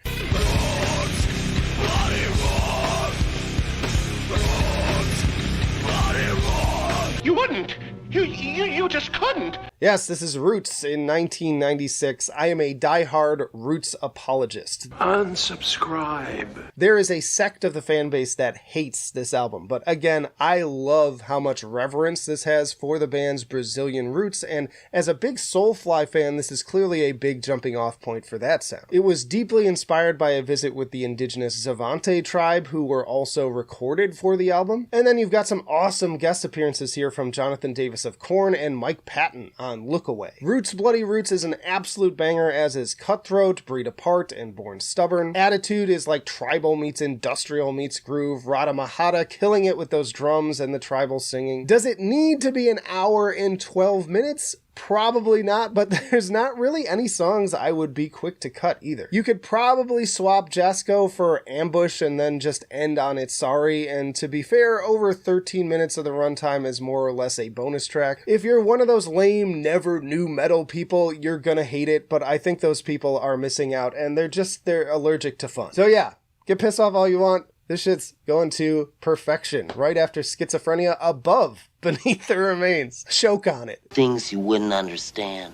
You wouldn't! You You just couldn't. Yes, this is Roots in 1996. I am a diehard Roots apologist. Unsubscribe. There is a sect of the fan base that hates this album, but again, I love how much reverence this has for the band's Brazilian roots, and as a big Soulfly fan, this is clearly a big jumping off point for that sound. It was deeply inspired by a visit with the indigenous Zavante tribe, who were also recorded for the album. And then you've got some awesome guest appearances here from Jonathan Davis of Korn and Mike Patton on Look Away. Roots Bloody Roots is an absolute banger, as is Cutthroat, Breed Apart, and Born Stubborn. Attitude is like tribal meets industrial meets groove, Rada Mahata killing it with those drums and the tribal singing. Does it need to be an hour and 12 minutes? Probably not, but there's not really any songs I would be quick to cut either. You could probably swap Jasko for Ambush and then just end on It's Sorry, and to be fair, over 13 minutes of the runtime is more or less a bonus track. If you're one of those lame, never new metal people, you're gonna hate it, but I think those people are missing out, and they're allergic to fun. So yeah, get pissed off all you want. This shit's going to perfection, right after Schizophrenia, above Beneath the Remains. Choke on it. Things you wouldn't understand.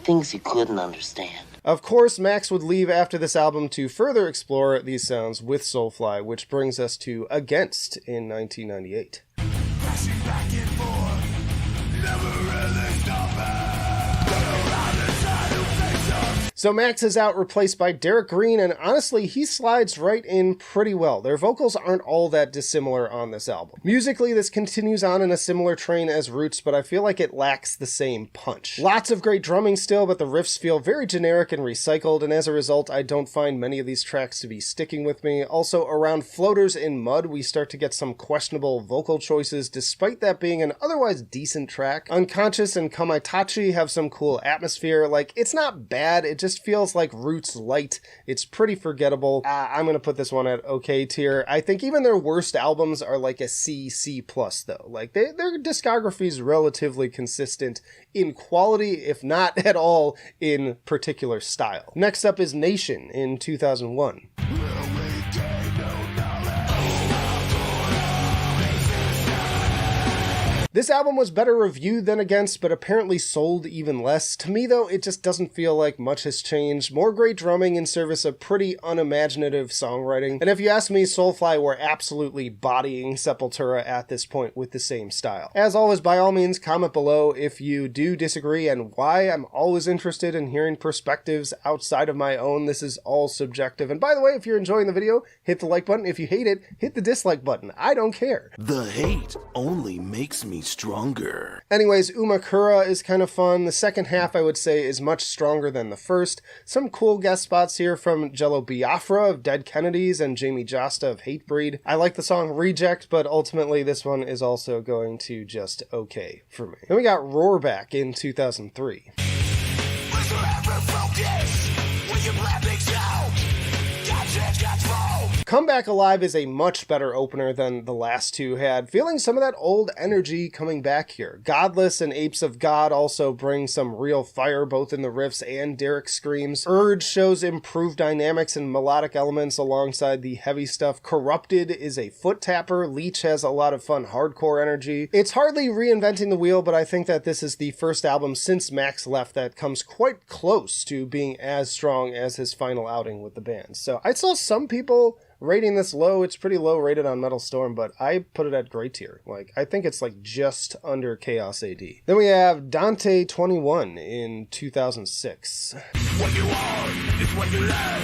Things you couldn't understand. Of course, Max would leave after this album to further explore these sounds with Soulfly, which brings us to Against in 1998. Back and forth, never really stopping. So Max is out, replaced by Derek Green, and honestly, he slides right in pretty well. Their vocals aren't all that dissimilar on this album. Musically, this continues on in a similar train as Roots, but I feel like it lacks the same punch. Lots of great drumming still, but the riffs feel very generic and recycled, and as a result, I don't find many of these tracks to be sticking with me. Also, around Floaters in Mud, we start to get some questionable vocal choices, despite that being an otherwise decent track. Unconscious and Kamaitachi have some cool atmosphere. Like, it's not bad, it just feels like Roots light. It's pretty forgettable. I'm gonna put this one at okay tier. I think even their worst albums are like a C+ though. Like their discography is relatively consistent in quality, if not at all in particular style. Next up is Nation in 2001. This album was better reviewed than Against, but apparently sold even less. To me, though, it just doesn't feel like much has changed. More great drumming in service of pretty unimaginative songwriting. And if you ask me, Soulfly were absolutely bodying Sepultura at this point with the same style. As always, by all means, comment below if you do disagree and why. I'm always interested in hearing perspectives outside of my own. This is all subjective. And by the way, if you're enjoying the video, hit the like button. If you hate it, hit the dislike button. I don't care. The hate only makes me stronger. Anyways, Umakura is kind of fun. The second half, I would say, is much stronger than the first. Some cool guest spots here from Jello Biafra of Dead Kennedys and Jamie Josta of Hatebreed. I like the song Reject, but ultimately this one is also going to just okay for me. Then we got Roarback in 2003. Come Back Alive is a much better opener than the last two had, feeling some of that old energy coming back here. Godless and Apes of God also bring some real fire both in the riffs and Derek's screams. Urge shows improved dynamics and melodic elements alongside the heavy stuff. Corrupted is a foot tapper. Leech has a lot of fun hardcore energy. It's hardly reinventing the wheel, but I think that this is the first album since Max left that comes quite close to being as strong as his final outing with the band. So I saw some people rating this low. It's pretty low rated on Metal Storm, but I put it at great tier. Like, I think it's like just under Chaos AD. Then we have Dante 21 in 2006. What you are is what you learn.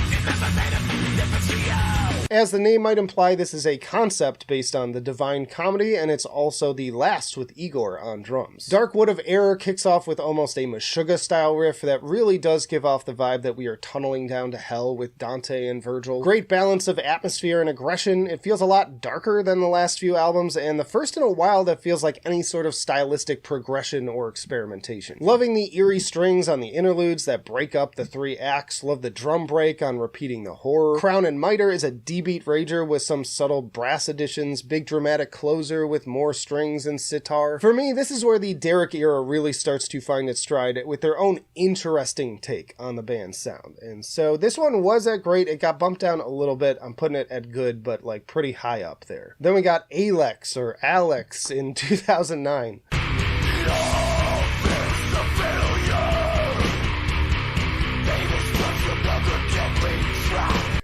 It never made a difference to you. As the name might imply, this is a concept based on the Divine Comedy, and it's also the last with Igor on drums. Dark Wood of Error kicks off with almost a Meshuggah style riff that really does give off the vibe that we are tunneling down to hell with Dante and Virgil. Great balance of atmosphere and aggression. It feels a lot darker than the last few albums, and the first in a while that feels like any sort of stylistic progression or experimentation. Loving the eerie strings on the interludes that break up the three acts. Love the drum break on Repeating the Horror. Crown and Miter is a deep D-beat rager with some subtle brass additions, big dramatic closer with more strings and sitar. For me, this is where the Derek era really starts to find its stride with their own interesting take on the band's sound. And so this one was at great. It got bumped down a little bit. I'm putting it at good, but like pretty high up there. Then we got Alex or Alex in 2009.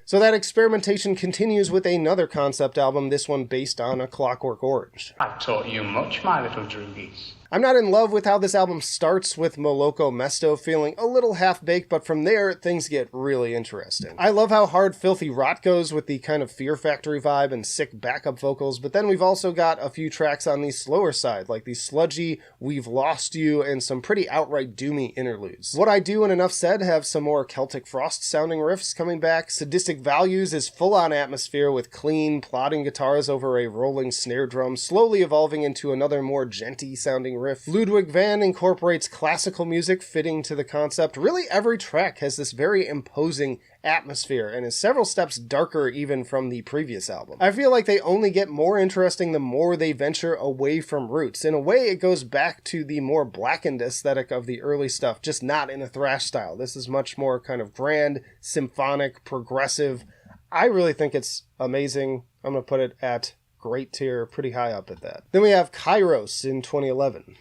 So that experimentation continues with another concept album, this one based on A Clockwork Orange. I've taught you much, my little droogies. I'm not in love with how this album starts with Moloko Mesto feeling a little half-baked, but from there, things get really interesting. I love how hard Filthy Rot goes with the kind of Fear Factory vibe and sick backup vocals, but then we've also got a few tracks on the slower side, like the sludgy We've Lost You and some pretty outright doomy interludes. What I Do and Enough Said have some more Celtic Frost-sounding riffs coming back. Sadistic Values is full-on atmosphere with clean, plodding guitars over a rolling snare drum, slowly evolving into another more genty-sounding riff. Ludwig van incorporates classical music fitting to the concept. Really, every track has this very imposing atmosphere and is several steps darker even from the previous album. I feel like they only get more interesting the more they venture away from roots. In a way, it goes back to the more blackened aesthetic of the early stuff, just not in a thrash style. This is much more kind of grand, symphonic, progressive. I really think it's amazing. I'm going to put it at great tier, pretty high up at that. Then we have Kairos in 2011.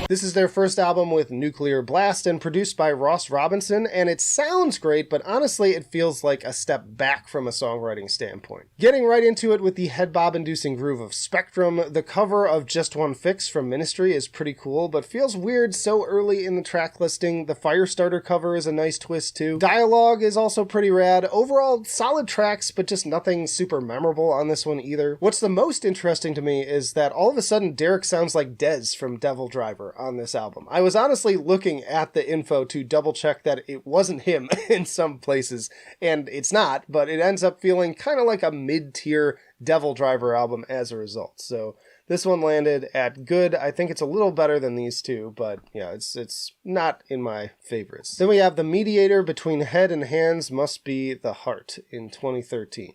This is their first album with Nuclear Blast and produced by Ross Robinson, and it sounds great, but honestly it feels like a step back from a songwriting standpoint. Getting right into it with the head bob-inducing groove of Spectrum, the cover of Just One Fix from Ministry is pretty cool, but feels weird so early in the track listing. The Firestarter cover is a nice twist too. Dialogue is also pretty rad. Overall, solid tracks, but just nothing super memorable on this one either. What's the most interesting to me is that all of a sudden Derek sounds like Dez from Devildriver on this album. I was honestly looking at the info to double check that it wasn't him in some places, and it's not, but it ends up feeling kind of like a mid-tier Devildriver album as a result. So this one landed at good. I think it's a little better than these two, but yeah, it's not in my favorites. Then we have The Mediator Between Head and Hands Must Be the Heart in 2013.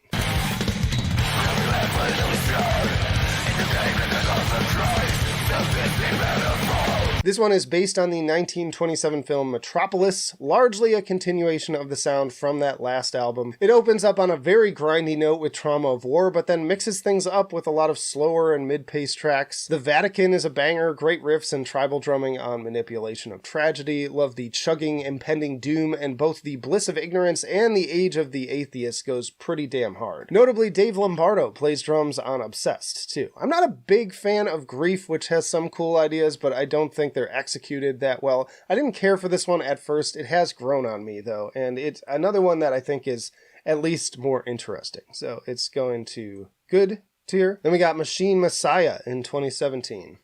This one is based on the 1927 film Metropolis, largely a continuation of the sound from that last album. It opens up on a very grindy note with Trauma of War, but then mixes things up with a lot of slower and mid-paced tracks. The Vatican is a banger, great riffs and tribal drumming on Manipulation of Tragedy. Love the chugging Impending Doom, and both the Bliss of Ignorance and the Age of the Atheist goes pretty damn hard. Notably, Dave Lombardo plays drums on Obsessed, too. I'm not a big fan of Grief, which has some cool ideas, but I don't think they're executed that well. I didn't care for this one at first. It has grown on me though, and it's another one that I think is at least more interesting. So it's going to good tier. Then we got Machine Messiah in 2017.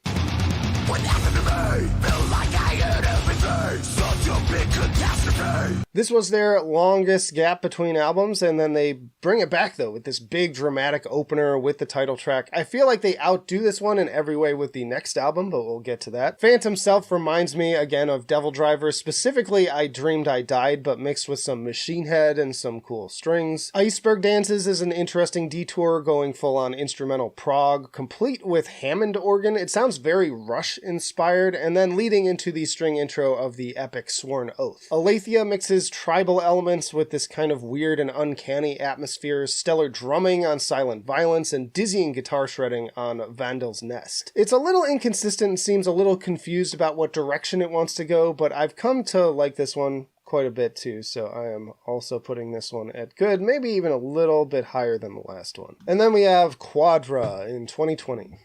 What happened to me? Felt like I had everything. Such a big catastrophe. This was their longest gap between albums, and then they bring it back though with this big dramatic opener with the title track. I feel like they outdo this one in every way with the next album, but we'll get to that. Phantom Self reminds me again of Devildriver, specifically I Dreamed I Died, but mixed with some Machine Head and some cool strings. Iceberg Dances is an interesting detour going full on instrumental prog, complete with Hammond organ. It sounds very Rush inspired, and then leading into the string intro of the epic Sworn Oath. Aletheia mixes tribal elements with this kind of weird and uncanny atmosphere, stellar drumming on Silent Violence, and dizzying guitar shredding on Vandal's Nest. It's a little inconsistent and seems a little confused about what direction it wants to go, but I've come to like this one quite a bit too, so I am also putting this one at good, maybe even a little bit higher than the last one. And then we have Quadra in 2020.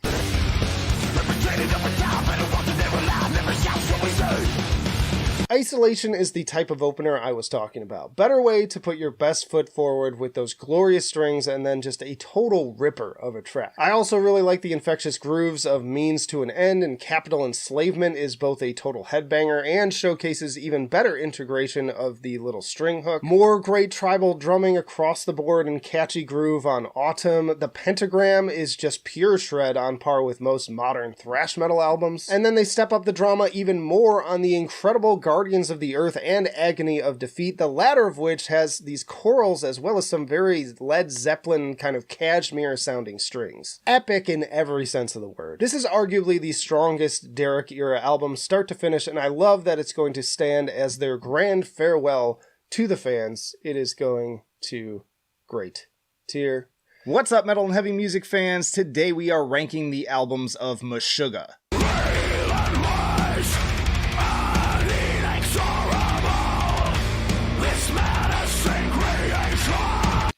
Isolation is the type of opener I was talking about. Better way to put your best foot forward with those glorious strings and then just a total ripper of a track. I also really like the infectious grooves of Means to an End, and Capital Enslavement is both a total headbanger and showcases even better integration of the little string hook. More great tribal drumming across the board and catchy groove on Autumn. The Pentagram is just pure shred on par with most modern thrash metal albums. And then they step up the drama even more on the incredible Guardians of the Earth and Agony of Defeat, the latter of which has these chorals as well as some very Led Zeppelin kind of cashmere sounding strings. Epic in every sense of the word. This is arguably the strongest Derek era album start to finish, and I love that it's going to stand as their grand farewell to the fans. It is going to great tier. What's up, metal and heavy music fans? Today we are ranking the albums of Meshuggah.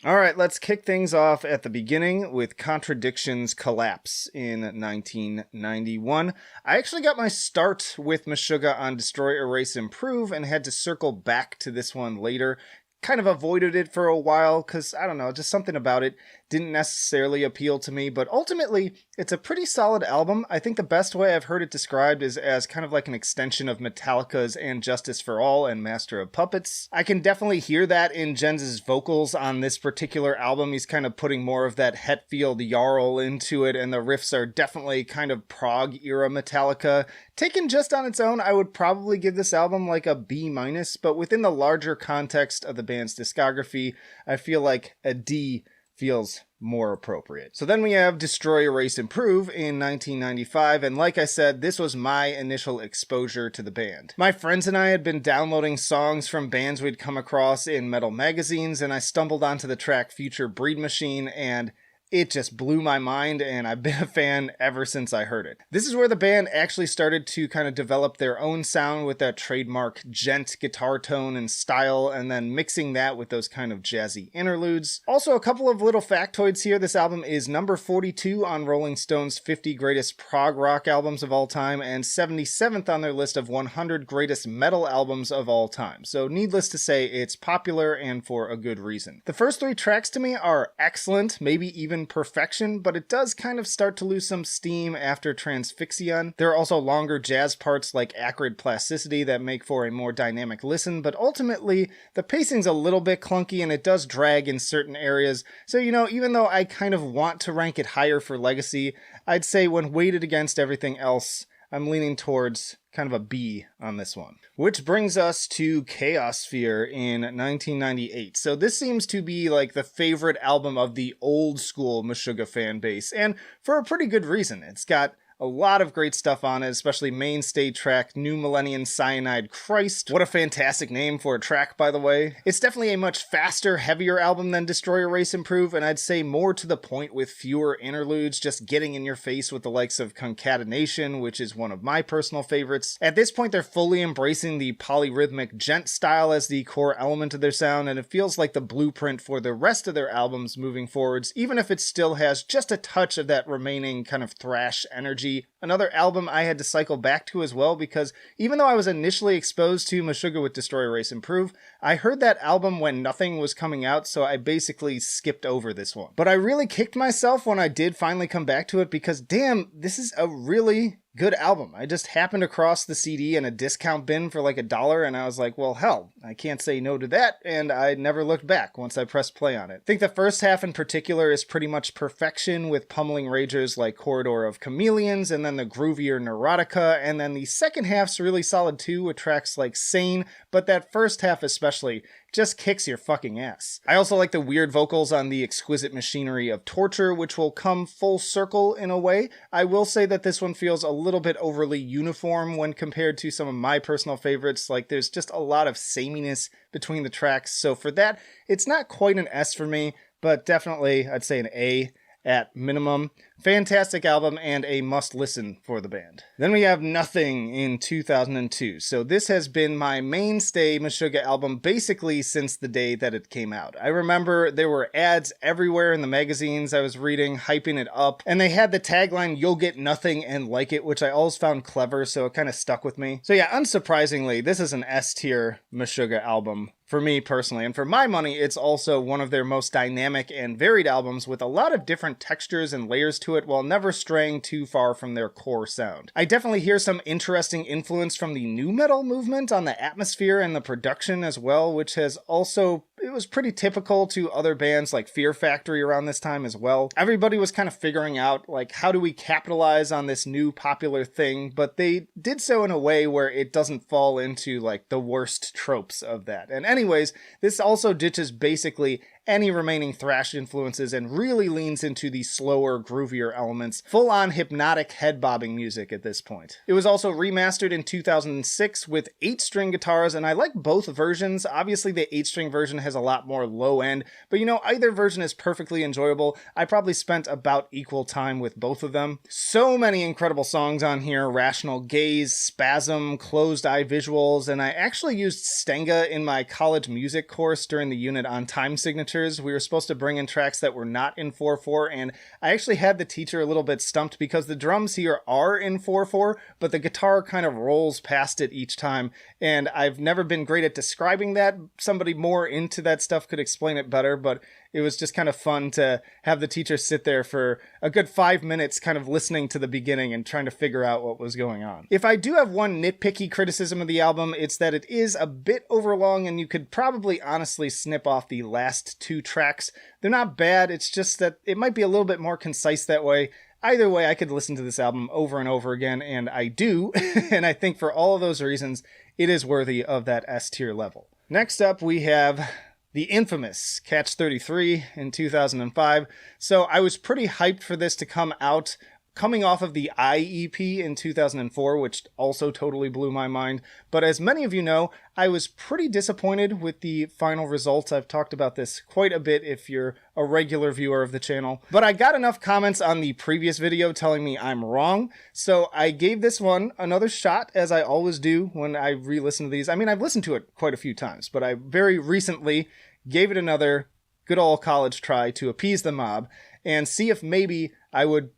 Alright, let's kick things off at the beginning with Contradictions Collapse in 1991. I actually got my start with Meshuggah on Destroy, Erase, Improve and had to circle back to this one later. Kind of avoided it for a while because, I don't know, just something about it didn't necessarily appeal to me, but ultimately, it's a pretty solid album. I think the best way I've heard it described is as kind of like an extension of Metallica's And Justice for All and Master of Puppets. I can definitely hear that in Jens's vocals on this particular album. He's kind of putting more of that Hetfield Jarl into it, and the riffs are definitely kind of prog-era Metallica. Taken just on its own, I would probably give this album like a B-, but within the larger context of the band's discography, I feel like a D feels more appropriate. So then we have Destroy, Erase, Improve in 1995, and like I said, this was my initial exposure to the band. My friends and I had been downloading songs from bands we'd come across in metal magazines, and I stumbled onto the track Future Breed Machine, and it just blew my mind, and I've been a fan ever since I heard it. This is where the band actually started to kind of develop their own sound with that trademark djent guitar tone and style, and then mixing that with those kind of jazzy interludes. Also, a couple of little factoids here. This album is number 42 on Rolling Stone's 50 Greatest Prog Rock Albums of All Time, and 77th on their list of 100 Greatest Metal Albums of All Time. So needless to say, it's popular and for a good reason. The first 3 tracks to me are excellent, maybe even perfection, but it does kind of start to lose some steam after Transfixion. There are also longer jazz parts like Acrid Plasticity that make for a more dynamic listen, but ultimately the pacing's a little bit clunky and it does drag in certain areas. So, you know, even though I kind of want to rank it higher for legacy, I'd say when weighted against everything else, I'm leaning towards kind of a B on this one. Which brings us to Chaos Sphere in 1998. So this seems to be like the favorite album of the old school Meshuggah fan base, and for a pretty good reason. It's got a lot of great stuff on it, especially mainstay track New Millennium Cyanide Christ. What a fantastic name for a track, by the way. It's definitely a much faster, heavier album than Destroy, Erase, Improve, and I'd say more to the point with fewer interludes, just getting in your face with the likes of Concatenation, which is one of my personal favorites. At this point, they're fully embracing the polyrhythmic djent style as the core element of their sound, and it feels like the blueprint for the rest of their albums moving forwards, even if it still has just a touch of that remaining kind of thrash energy. Another album I had to cycle back to as well, because even though I was initially exposed to Meshuggah with Destroy, Erase, Improve, I heard that album when nothing was coming out, so I basically skipped over this one. But I really kicked myself when I did finally come back to it, because damn, this is a really good album. I just happened across the CD in a discount bin for like $1, and I was like, well, hell, I can't say no to that, and I never looked back once I pressed play on it. I think the first half in particular is pretty much perfection, with pummeling ragers like Corridor of Chameleons, and then the groovier Neurotica, and then the second half's really solid too, with tracks like Sane, but that first half especially just kicks your fucking ass. I also like the weird vocals on the exquisite machinery of Torture, which will come full circle in a way. I will say that this one feels a little bit overly uniform when compared to some of my personal favorites. Like, there's just a lot of sameness between the tracks, so for that, it's not quite an S for me, but definitely I'd say an A. at minimum. Fantastic album and a must listen for the band. Then we have Nothing in 2002. So this has been my mainstay Meshuggah album basically since the day that it came out. I remember there were ads everywhere in the magazines I was reading, hyping it up, and they had the tagline, "You'll get nothing and like it," which I always found clever, so it kind of stuck with me. So yeah, unsurprisingly, this is an S-tier Meshuggah album. For me personally, and for my money, it's also one of their most dynamic and varied albums with a lot of different textures and layers to it while never straying too far from their core sound. I definitely hear some interesting influence from the nu metal movement on the atmosphere and the production as well, which has also, it was pretty typical to other bands like Fear Factory around this time as well. Everybody was kind of figuring out, like, how do we capitalize on this new popular thing, but they did so in a way where it doesn't fall into, like, the worst tropes of that. And anyways, this also ditches basically any remaining thrash influences and really leans into the slower, groovier elements, full-on hypnotic head-bobbing music at this point. It was also remastered in 2006 with 8-string guitars, and I like both versions. Obviously, the 8-string version has a lot more low end, but you know, either version is perfectly enjoyable. I probably spent about equal time with both of them. So many incredible songs on here: Rational Gaze, Spasm, Closed Eye Visuals, and I actually used Stenga in my college music course during the unit on time signatures. We were supposed to bring in tracks that were not in 4/4, and I actually had the teacher a little bit stumped because the drums here are in 4/4, but the guitar kind of rolls past it each time, and I've never been great at describing that. Somebody more into that stuff could explain it better, but it was just kind of fun to have the teacher sit there for a good 5 minutes kind of listening to the beginning and trying to figure out what was going on. If I do have one nitpicky criticism of the album, it's that it is a bit overlong and you could probably honestly snip off the last 2 tracks. They're not bad, it's just that it might be a little bit more concise that way. Either way, I could listen to this album over and over again, and I do, and I think for all of those reasons, it is worthy of that S-tier level. Next up, we have the infamous Catch 33 in 2005. So I was pretty hyped for this to come out, coming off of the IEP in 2004, which also totally blew my mind. But as many of you know, I was pretty disappointed with the final results. I've talked about this quite a bit if you're a regular viewer of the channel. But I got enough comments on the previous video telling me I'm wrong, so I gave this one another shot, as I always do when I re-listen to these. I mean, I've listened to it quite a few times, but I very recently gave it another good old college try to appease the mob and see if maybe I would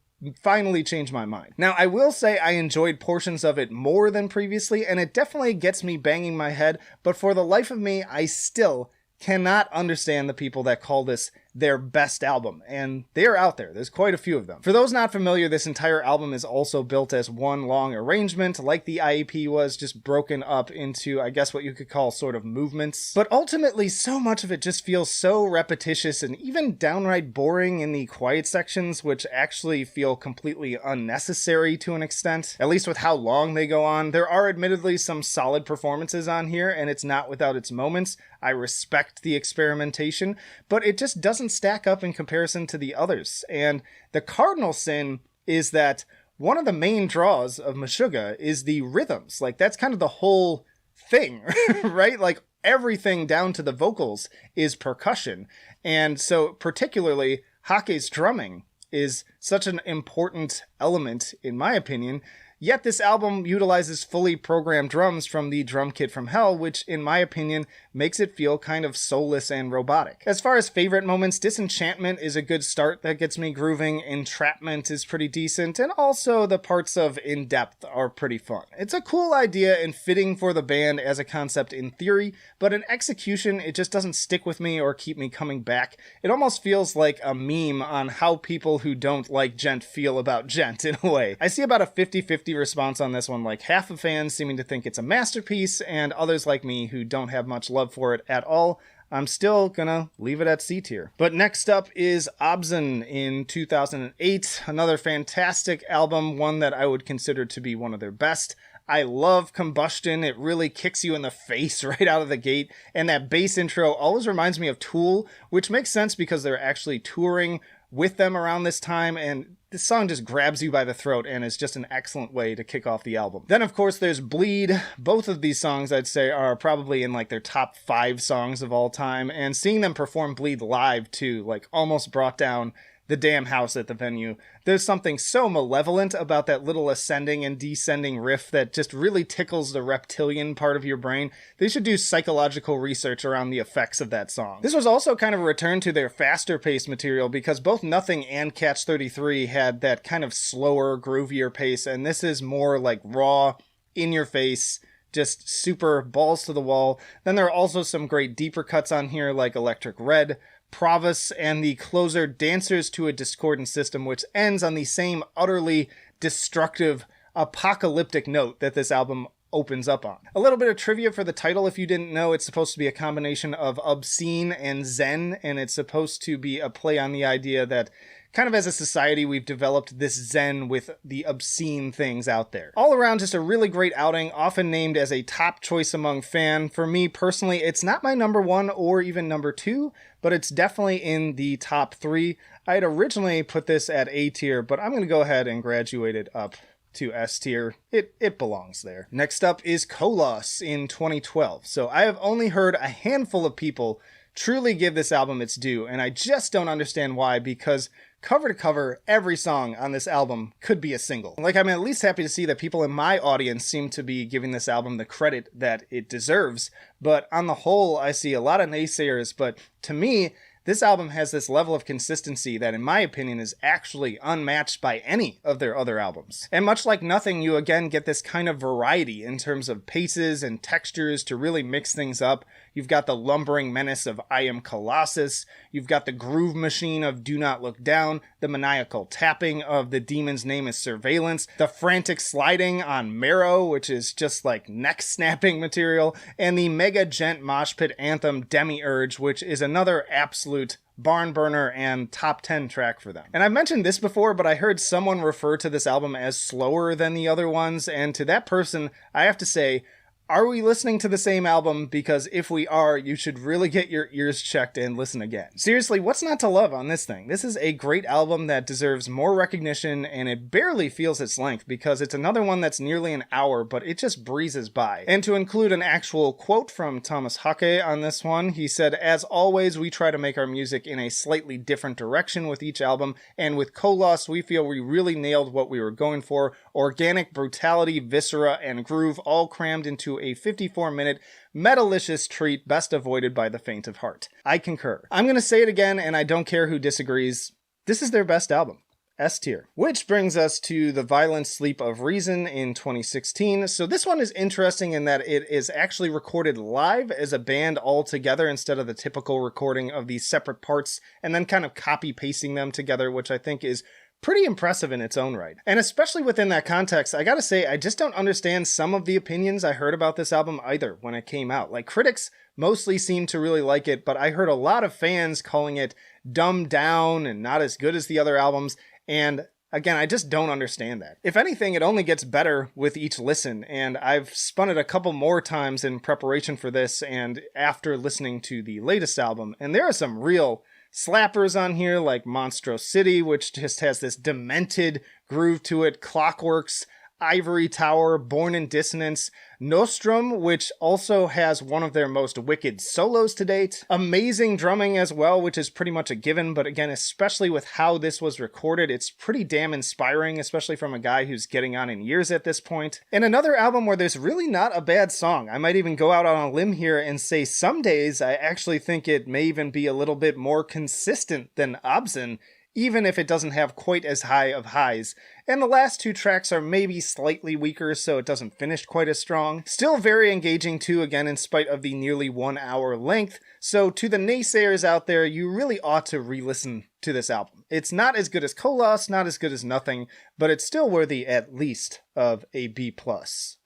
finally change my mind. Now, I will say I enjoyed portions of it more than previously, and it definitely gets me banging my head, but for the life of me, I still cannot understand the people that call this their best album, and they are out there. There's quite a few of them. For those not familiar, this entire album is also built as one long arrangement, like the IEP was, just broken up into, I guess, what you could call sort of movements. But ultimately, so much of it just feels so repetitious and even downright boring in the quiet sections, which actually feel completely unnecessary to an extent, at least with how long they go on. There are admittedly some solid performances on here, and it's not without its moments. I respect the experimentation, but it just doesn't stack up in comparison to the others. And the cardinal sin is that one of the main draws of Meshuggah is the rhythms. Like, that's kind of the whole thing, right? Like, everything down to the vocals is percussion. And so particularly Hake's drumming is such an important element, in my opinion. Yet this album utilizes fully programmed drums from the drum kit from Hell, which, in my opinion, makes it feel kind of soulless and robotic. As far as favorite moments, Disenchantment is a good start that gets me grooving, Entrapment is pretty decent, and also the parts of In Depth are pretty fun. It's a cool idea and fitting for the band as a concept in theory, but in execution, it just doesn't stick with me or keep me coming back. It almost feels like a meme on how people who don't like Gent feel about Gent, in a way. I see about a 50-50 response on this one, like half of fans seeming to think it's a masterpiece, and others like me who don't have much love for it at all. I'm still gonna leave it at C tier. But next up is Obzon in 2008, another fantastic album, one that I would consider to be one of their best. I love Combustion. It really kicks you in the face right out of the gate, and that bass intro always reminds me of Tool, which makes sense because they're actually touring with them around this time, and this song just grabs you by the throat and is just an excellent way to kick off the album. Then, of course, there's Bleed. Both of these songs, I'd say, are probably in like their top 5 songs of all time, and seeing them perform Bleed live, too, like almost brought down the damn house at the venue. There's something so malevolent about that little ascending and descending riff that just really tickles the reptilian part of your brain. They should do psychological research around the effects of that song. This was also kind of a return to their faster paced material because both Nothing and Catch 33 had that kind of slower, groovier pace, and this is more like raw, in your face, just super balls to the wall. Then there are also some great deeper cuts on here like Electric Red, Provis, and the closer Dancers to a Discordant System, which ends on the same utterly destructive, apocalyptic note that this album opens up on. A little bit of trivia for the title, if you didn't know, it's supposed to be a combination of obscene and zen, and it's supposed to be a play on the idea that kind of as a society, we've developed this zen with the obscene things out there. All around, just a really great outing, often named as a top choice among fan. For me personally, it's not my number 1 or even number 2, but it's definitely in the top 3. I had originally put this at A tier, but I'm going to go ahead and graduate it up to S tier. It belongs there. Next up is Kolos in 2012. So I have only heard a handful of people truly give this album its due, and I just don't understand why, because cover to cover, every song on this album could be a single. Like, I'm at least happy to see that people in my audience seem to be giving this album the credit that it deserves, but on the whole, I see a lot of naysayers, but to me, this album has this level of consistency that, in my opinion, is actually unmatched by any of their other albums. And much like Nothing, you again get this kind of variety in terms of paces and textures to really mix things up. You've got the lumbering menace of I Am Colossus. You've got the groove machine of Do Not Look Down, the maniacal tapping of The Demon's Name is Surveillance, the frantic sliding on Marrow, which is just like neck-snapping material, and the mega gent mosh pit anthem Demiurge, which is another absolute barn burner and top 10 track for them. And I've mentioned this before, but I heard someone refer to this album as slower than the other ones, and to that person, I have to say, are we listening to the same album? Because if we are, you should really get your ears checked and listen again. Seriously, what's not to love on this thing? This is a great album that deserves more recognition, and it barely feels its length because it's another one that's nearly an hour, but it just breezes by. And to include an actual quote from Thomas Hake on this one, he said, "As always, we try to make our music in a slightly different direction with each album, and with Kolos, we feel we really nailed what we were going for. Organic brutality, viscera, and groove all crammed into a 54-minute metalicious treat best avoided by the faint of heart." I concur. I'm going to say it again, and I don't care who disagrees. This is their best album. S tier. Which brings us to The Violent Sleep of Reason in 2016. So this one is interesting in that it is actually recorded live as a band all together instead of the typical recording of these separate parts and then kind of copy-pasting them together, which I think is pretty impressive in its own right. And especially within that context, I gotta say, I just don't understand some of the opinions I heard about this album either when it came out. Like, critics mostly seem to really like it, but I heard a lot of fans calling it dumbed down and not as good as the other albums, and again, I just don't understand that. If anything, it only gets better with each listen, and I've spun it a couple more times in preparation for this and after listening to the latest album, and there are some real slappers on here like Monstro City, which just has this demented groove to it, Clockworks, Ivory Tower, Born in Dissonance, Nostrum, which also has one of their most wicked solos to date, amazing drumming as well, which is pretty much a given, but again, especially with how this was recorded, it's pretty damn inspiring, especially from a guy who's getting on in years at this point. And another album where there's really not a bad song. I might even go out on a limb here and say some days I actually think it may even be a little bit more consistent than Obscene, even if it doesn't have quite as high of highs. And the last two tracks are maybe slightly weaker, so it doesn't finish quite as strong. Still very engaging too, again, in spite of the nearly 1 hour length. So to the naysayers out there, you really ought to re-listen to this album. It's not as good as Kolos, not as good as Nothing, but it's still worthy at least of a B+,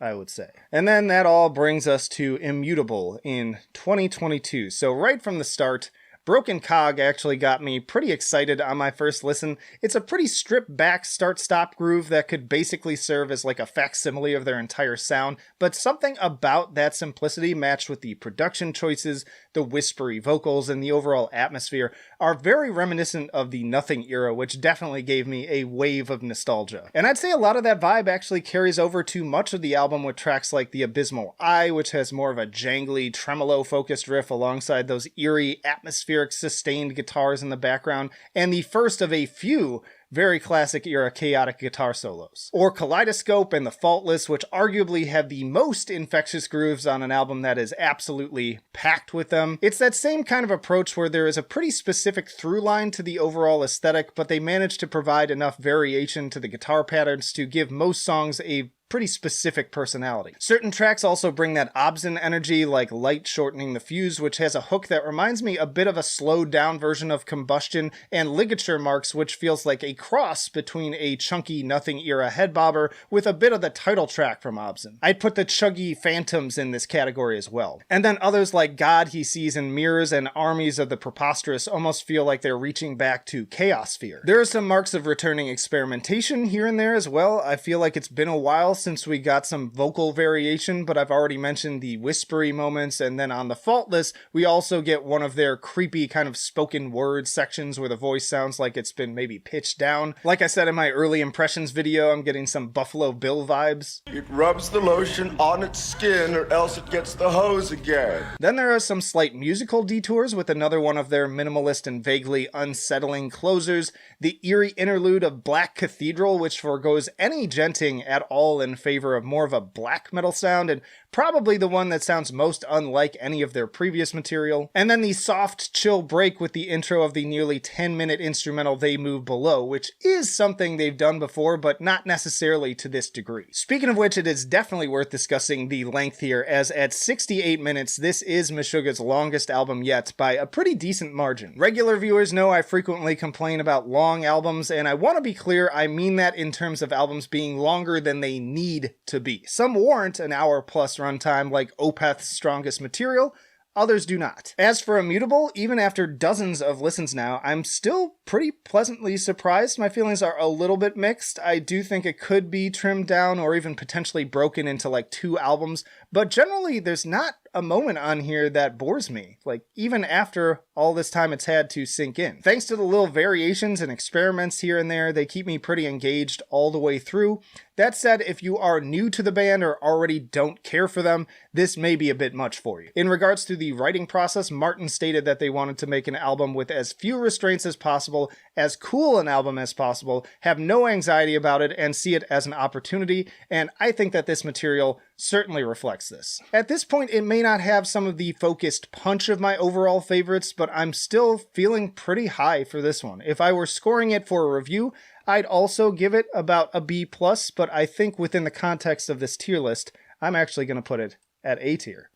I would say. And then that all brings us to Immutable in 2022. So right from the start, Broken Cog actually got me pretty excited on my first listen. It's a pretty stripped back start-stop groove that could basically serve as like a facsimile of their entire sound, but something about that simplicity matched with the production choices, the whispery vocals, and the overall atmosphere are very reminiscent of the Nothing era, which definitely gave me a wave of nostalgia. And I'd say a lot of that vibe actually carries over to much of the album with tracks like The Abysmal Eye, which has more of a jangly, tremolo-focused riff alongside those eerie, atmospheric atmospheric sustained guitars in the background, and the first of a few very classic era chaotic guitar solos. Or Kaleidoscope and The Faultless, which arguably have the most infectious grooves on an album that is absolutely packed with them. It's that same kind of approach where there is a pretty specific through line to the overall aesthetic, but they manage to provide enough variation to the guitar patterns to give most songs a pretty specific personality. Certain tracks also bring that Obscene energy, like Light Shortening the Fuse, which has a hook that reminds me a bit of a slowed down version of Combustion, and Ligature Marks, which feels like a cross between a chunky Nothing era head bobber with a bit of the title track from Obscene. I'd put the chuggy Phantoms in this category as well. And then others like God He Sees in Mirrors and Armies of the Preposterous almost feel like they're reaching back to Chaosphere. There are some marks of returning experimentation here and there as well. I feel like it's been a while since we got some vocal variation, but I've already mentioned the whispery moments, and then on The Faultless, we also get one of their creepy kind of spoken word sections where the voice sounds like it's been maybe pitched down. Like I said in my early impressions video, I'm getting some Buffalo Bill vibes. It rubs the lotion on its skin or else it gets the hose again. Then there are some slight musical detours with another one of their minimalist and vaguely unsettling closers, the eerie interlude of Black Cathedral, which forgoes any djenting at all in favor of more of a black metal sound, and probably the one that sounds most unlike any of their previous material. And then the soft, chill break with the intro of the nearly 10-minute instrumental They Move Below, which is something they've done before, but not necessarily to this degree. Speaking of which, it is definitely worth discussing the length here, as at 68 minutes, this is Meshuggah's longest album yet by a pretty decent margin. Regular viewers know I frequently complain about long albums, and I want to be clear, I mean that in terms of albums being longer than they need to be. Some warrant an hour plus runtime like Opeth's strongest material, others do not. As for Immutable, even after dozens of listens now, I'm still pretty pleasantly surprised. My feelings are a little bit mixed. I do think it could be trimmed down or even potentially broken into like 2 albums, but generally there's not a moment on here that bores me, like even after all this time it's had to sink in. Thanks to the little variations and experiments here and there, they keep me pretty engaged all the way through. That said, if you are new to the band or already don't care for them, this may be a bit much for you. In regards to the writing process, Martin stated that they wanted to make an album with as few restraints as possible, as cool an album as possible, have no anxiety about it, and see it as an opportunity, and I think that this material certainly reflects this. At this point, it may not have some of the focused punch of my overall favorites, but I'm still feeling pretty high for this one. If I were scoring it for a review, I'd also give it about a B+, but I think within the context of this tier list, I'm actually going to put it at A tier.